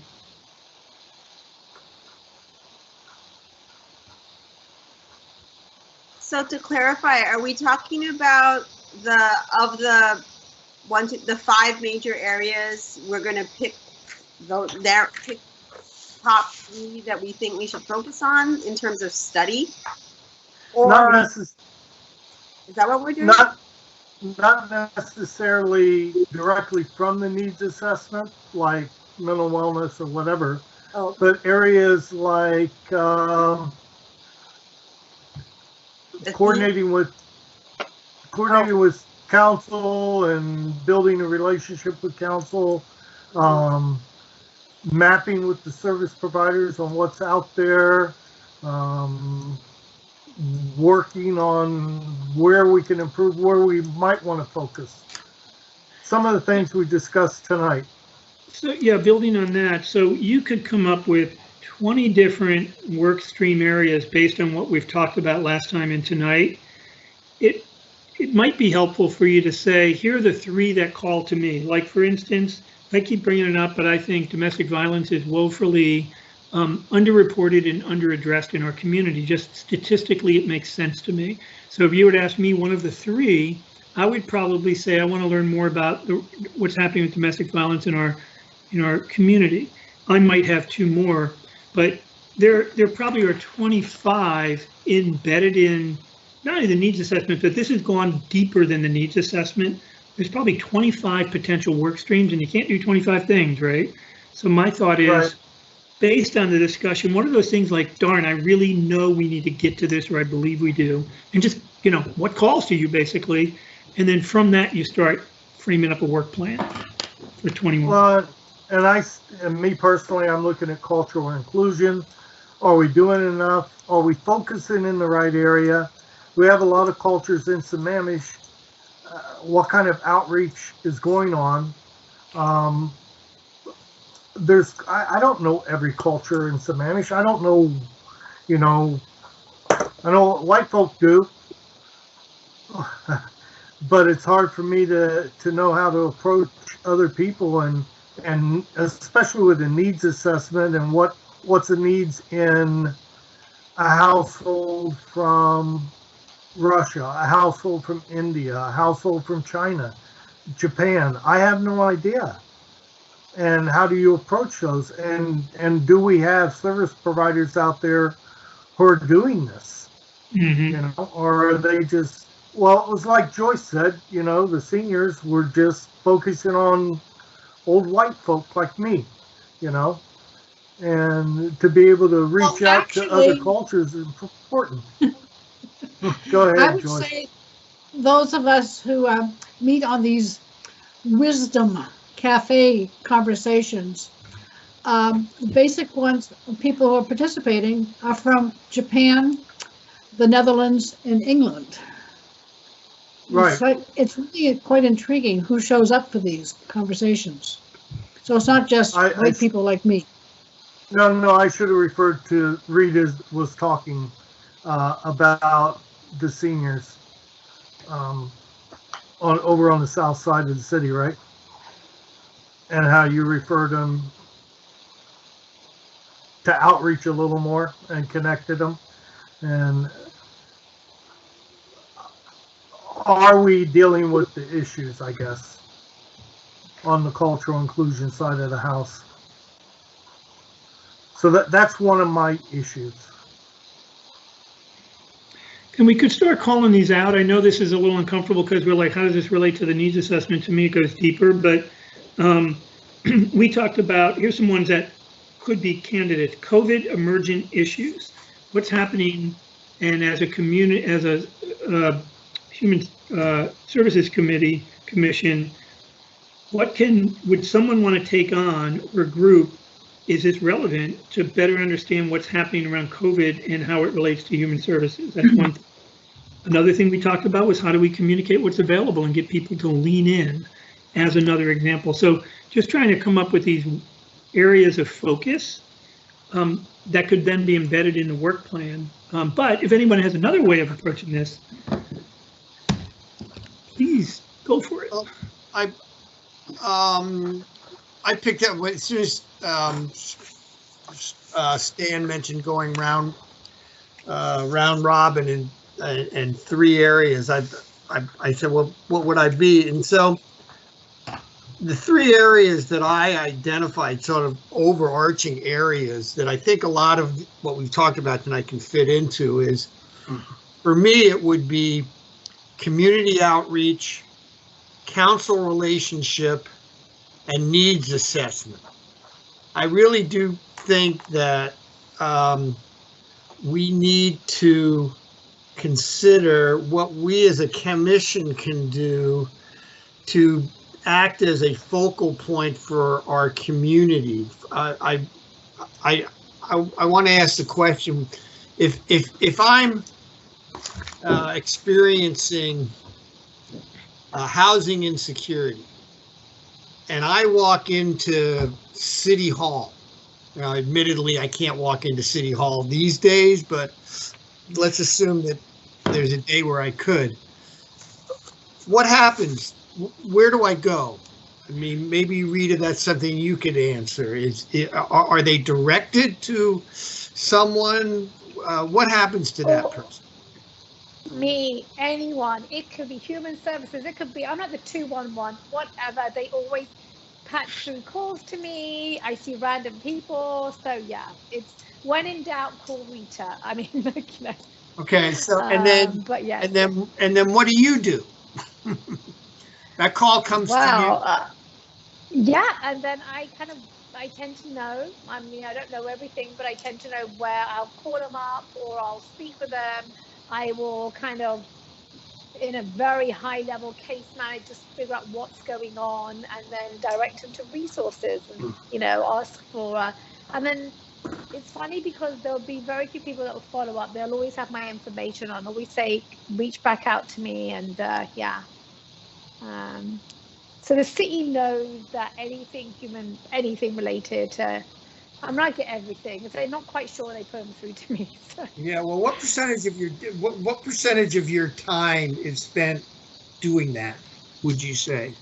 F: So to clarify, are we talking about the 5 major areas? We're going to pick pick top 3 that we think we should focus on in terms of study, or is that what we're doing?
A: Not necessarily directly from the needs assessment, like mental wellness or whatever, but areas like coordinating with council and building a relationship with council, mapping with the service providers on what's out there, working on where we can improve, where we might want to focus. Some of the things we discussed tonight.
D: So yeah, building on that, so you could come up with 20 different work stream areas based on what we've talked about last time and tonight. It might be helpful for you to say, here are the 3 that call to me. Like, for instance, I keep bringing it up, but I think domestic violence is woefully underreported and underaddressed in our community. Just statistically, it makes sense to me. So if you would ask me one of the 3, I would probably say I want to learn more about what's happening with domestic violence in our community. I might have 2 more, but there probably are 25 embedded in not only the needs assessment, but this has gone deeper than the needs assessment. There's probably 25 potential work streams, and you can't do 25 things, right? So my thought is, based on the discussion, what are those things like, darn, I really know we need to get to this, or I believe we do, and just, what calls to you, basically, and then from that, you start framing up a work plan for 21.
A: Well, and me personally, I'm looking at cultural inclusion. Are we doing enough? Are we focusing in the right area? We have a lot of cultures in Sammamish. What kind of outreach is going on? I don't know every culture in Sammamish. I don't know, I know what white folk do, but it's hard for me to know how to approach other people, and especially with the needs assessment and what's the needs in a household from Russia, a household from India, a household from China, Japan. I have no idea. And how do you approach those? And do we have service providers out there who are doing this?
D: Mm-hmm.
A: Or are they just, well, it was like Joyce said, the seniors were just focusing on old white folk like me, and to be able to reach out to other cultures is important. Go ahead,
E: I would
A: Joyce.
E: say those of us who meet on these wisdom cafe conversations, the basic ones, people who are participating are from Japan, the Netherlands, and England.
A: Right.
E: It's really quite intriguing who shows up for these conversations. So it's not just white people like me.
A: No, I should have referred to Rita was talking about the seniors over on the south side of the city, right? And how you referred them to outreach a little more and connected them. And are we dealing with the issues, I guess, on the cultural inclusion side of the house? So that's one of my issues.
D: And we could start calling these out. I know this is a little uncomfortable because we're like, how does this relate to the needs assessment? To me, it goes deeper, but we talked about, here's some ones that could be candidates. COVID emergent issues. What's happening? And as a community, as a human services commission, would someone want to take on, or a group, is this relevant to better understand what's happening around COVID and how it relates to human services? That's one thing. Another thing we talked about was how do we communicate what's available and get people to lean in, as another example. So just trying to come up with these areas of focus that could then be embedded in the work plan. But if anyone has another way of approaching this, please go for it.
J: Well, I picked up as soon as Stan mentioned going round robin and 3 areas. I said, well, what would I be? And so the 3 areas that I identified, sort of overarching areas that I think a lot of what we've talked about tonight can fit into is, for me, it would be community outreach, council relationship, and needs assessment. I really do think that we need to consider what we as a commission can do to act as a focal point for our community. I want to ask the question: if I'm experiencing housing insecurity, and I walk into City Hall. Now, admittedly, I can't walk into City Hall these days, but let's assume that there's a day where I could. What happens? Where do I go? I mean, maybe Rita, that's something you could answer. Are they directed to someone? What happens to that person?
C: Me, anyone. It could be human services. It could be, I'm not the 211, whatever. They always patch through calls to me. I see random people. So yeah, it's when in doubt, call Rita. I mean, like, you know.
J: Okay, so and then,
C: but yeah,
J: and then what do you do? That call comes to you.
C: Yeah, and then I tend to know. I mean, I don't know everything, but I tend to know where I'll call them up or I'll speak with them. I will kind of, in a very high level case manage, just figure out what's going on and then direct them to resources and, you know, ask for, and then it's funny because there'll be very few people that will follow up. They'll always have my information on, always say, reach back out to me. And yeah. So the city knows that anything human, anything related to, I'm not get everything. If they're not quite sure, they put them through to me. So.
J: Yeah, well, what percentage of your time is spent doing that? Would you say?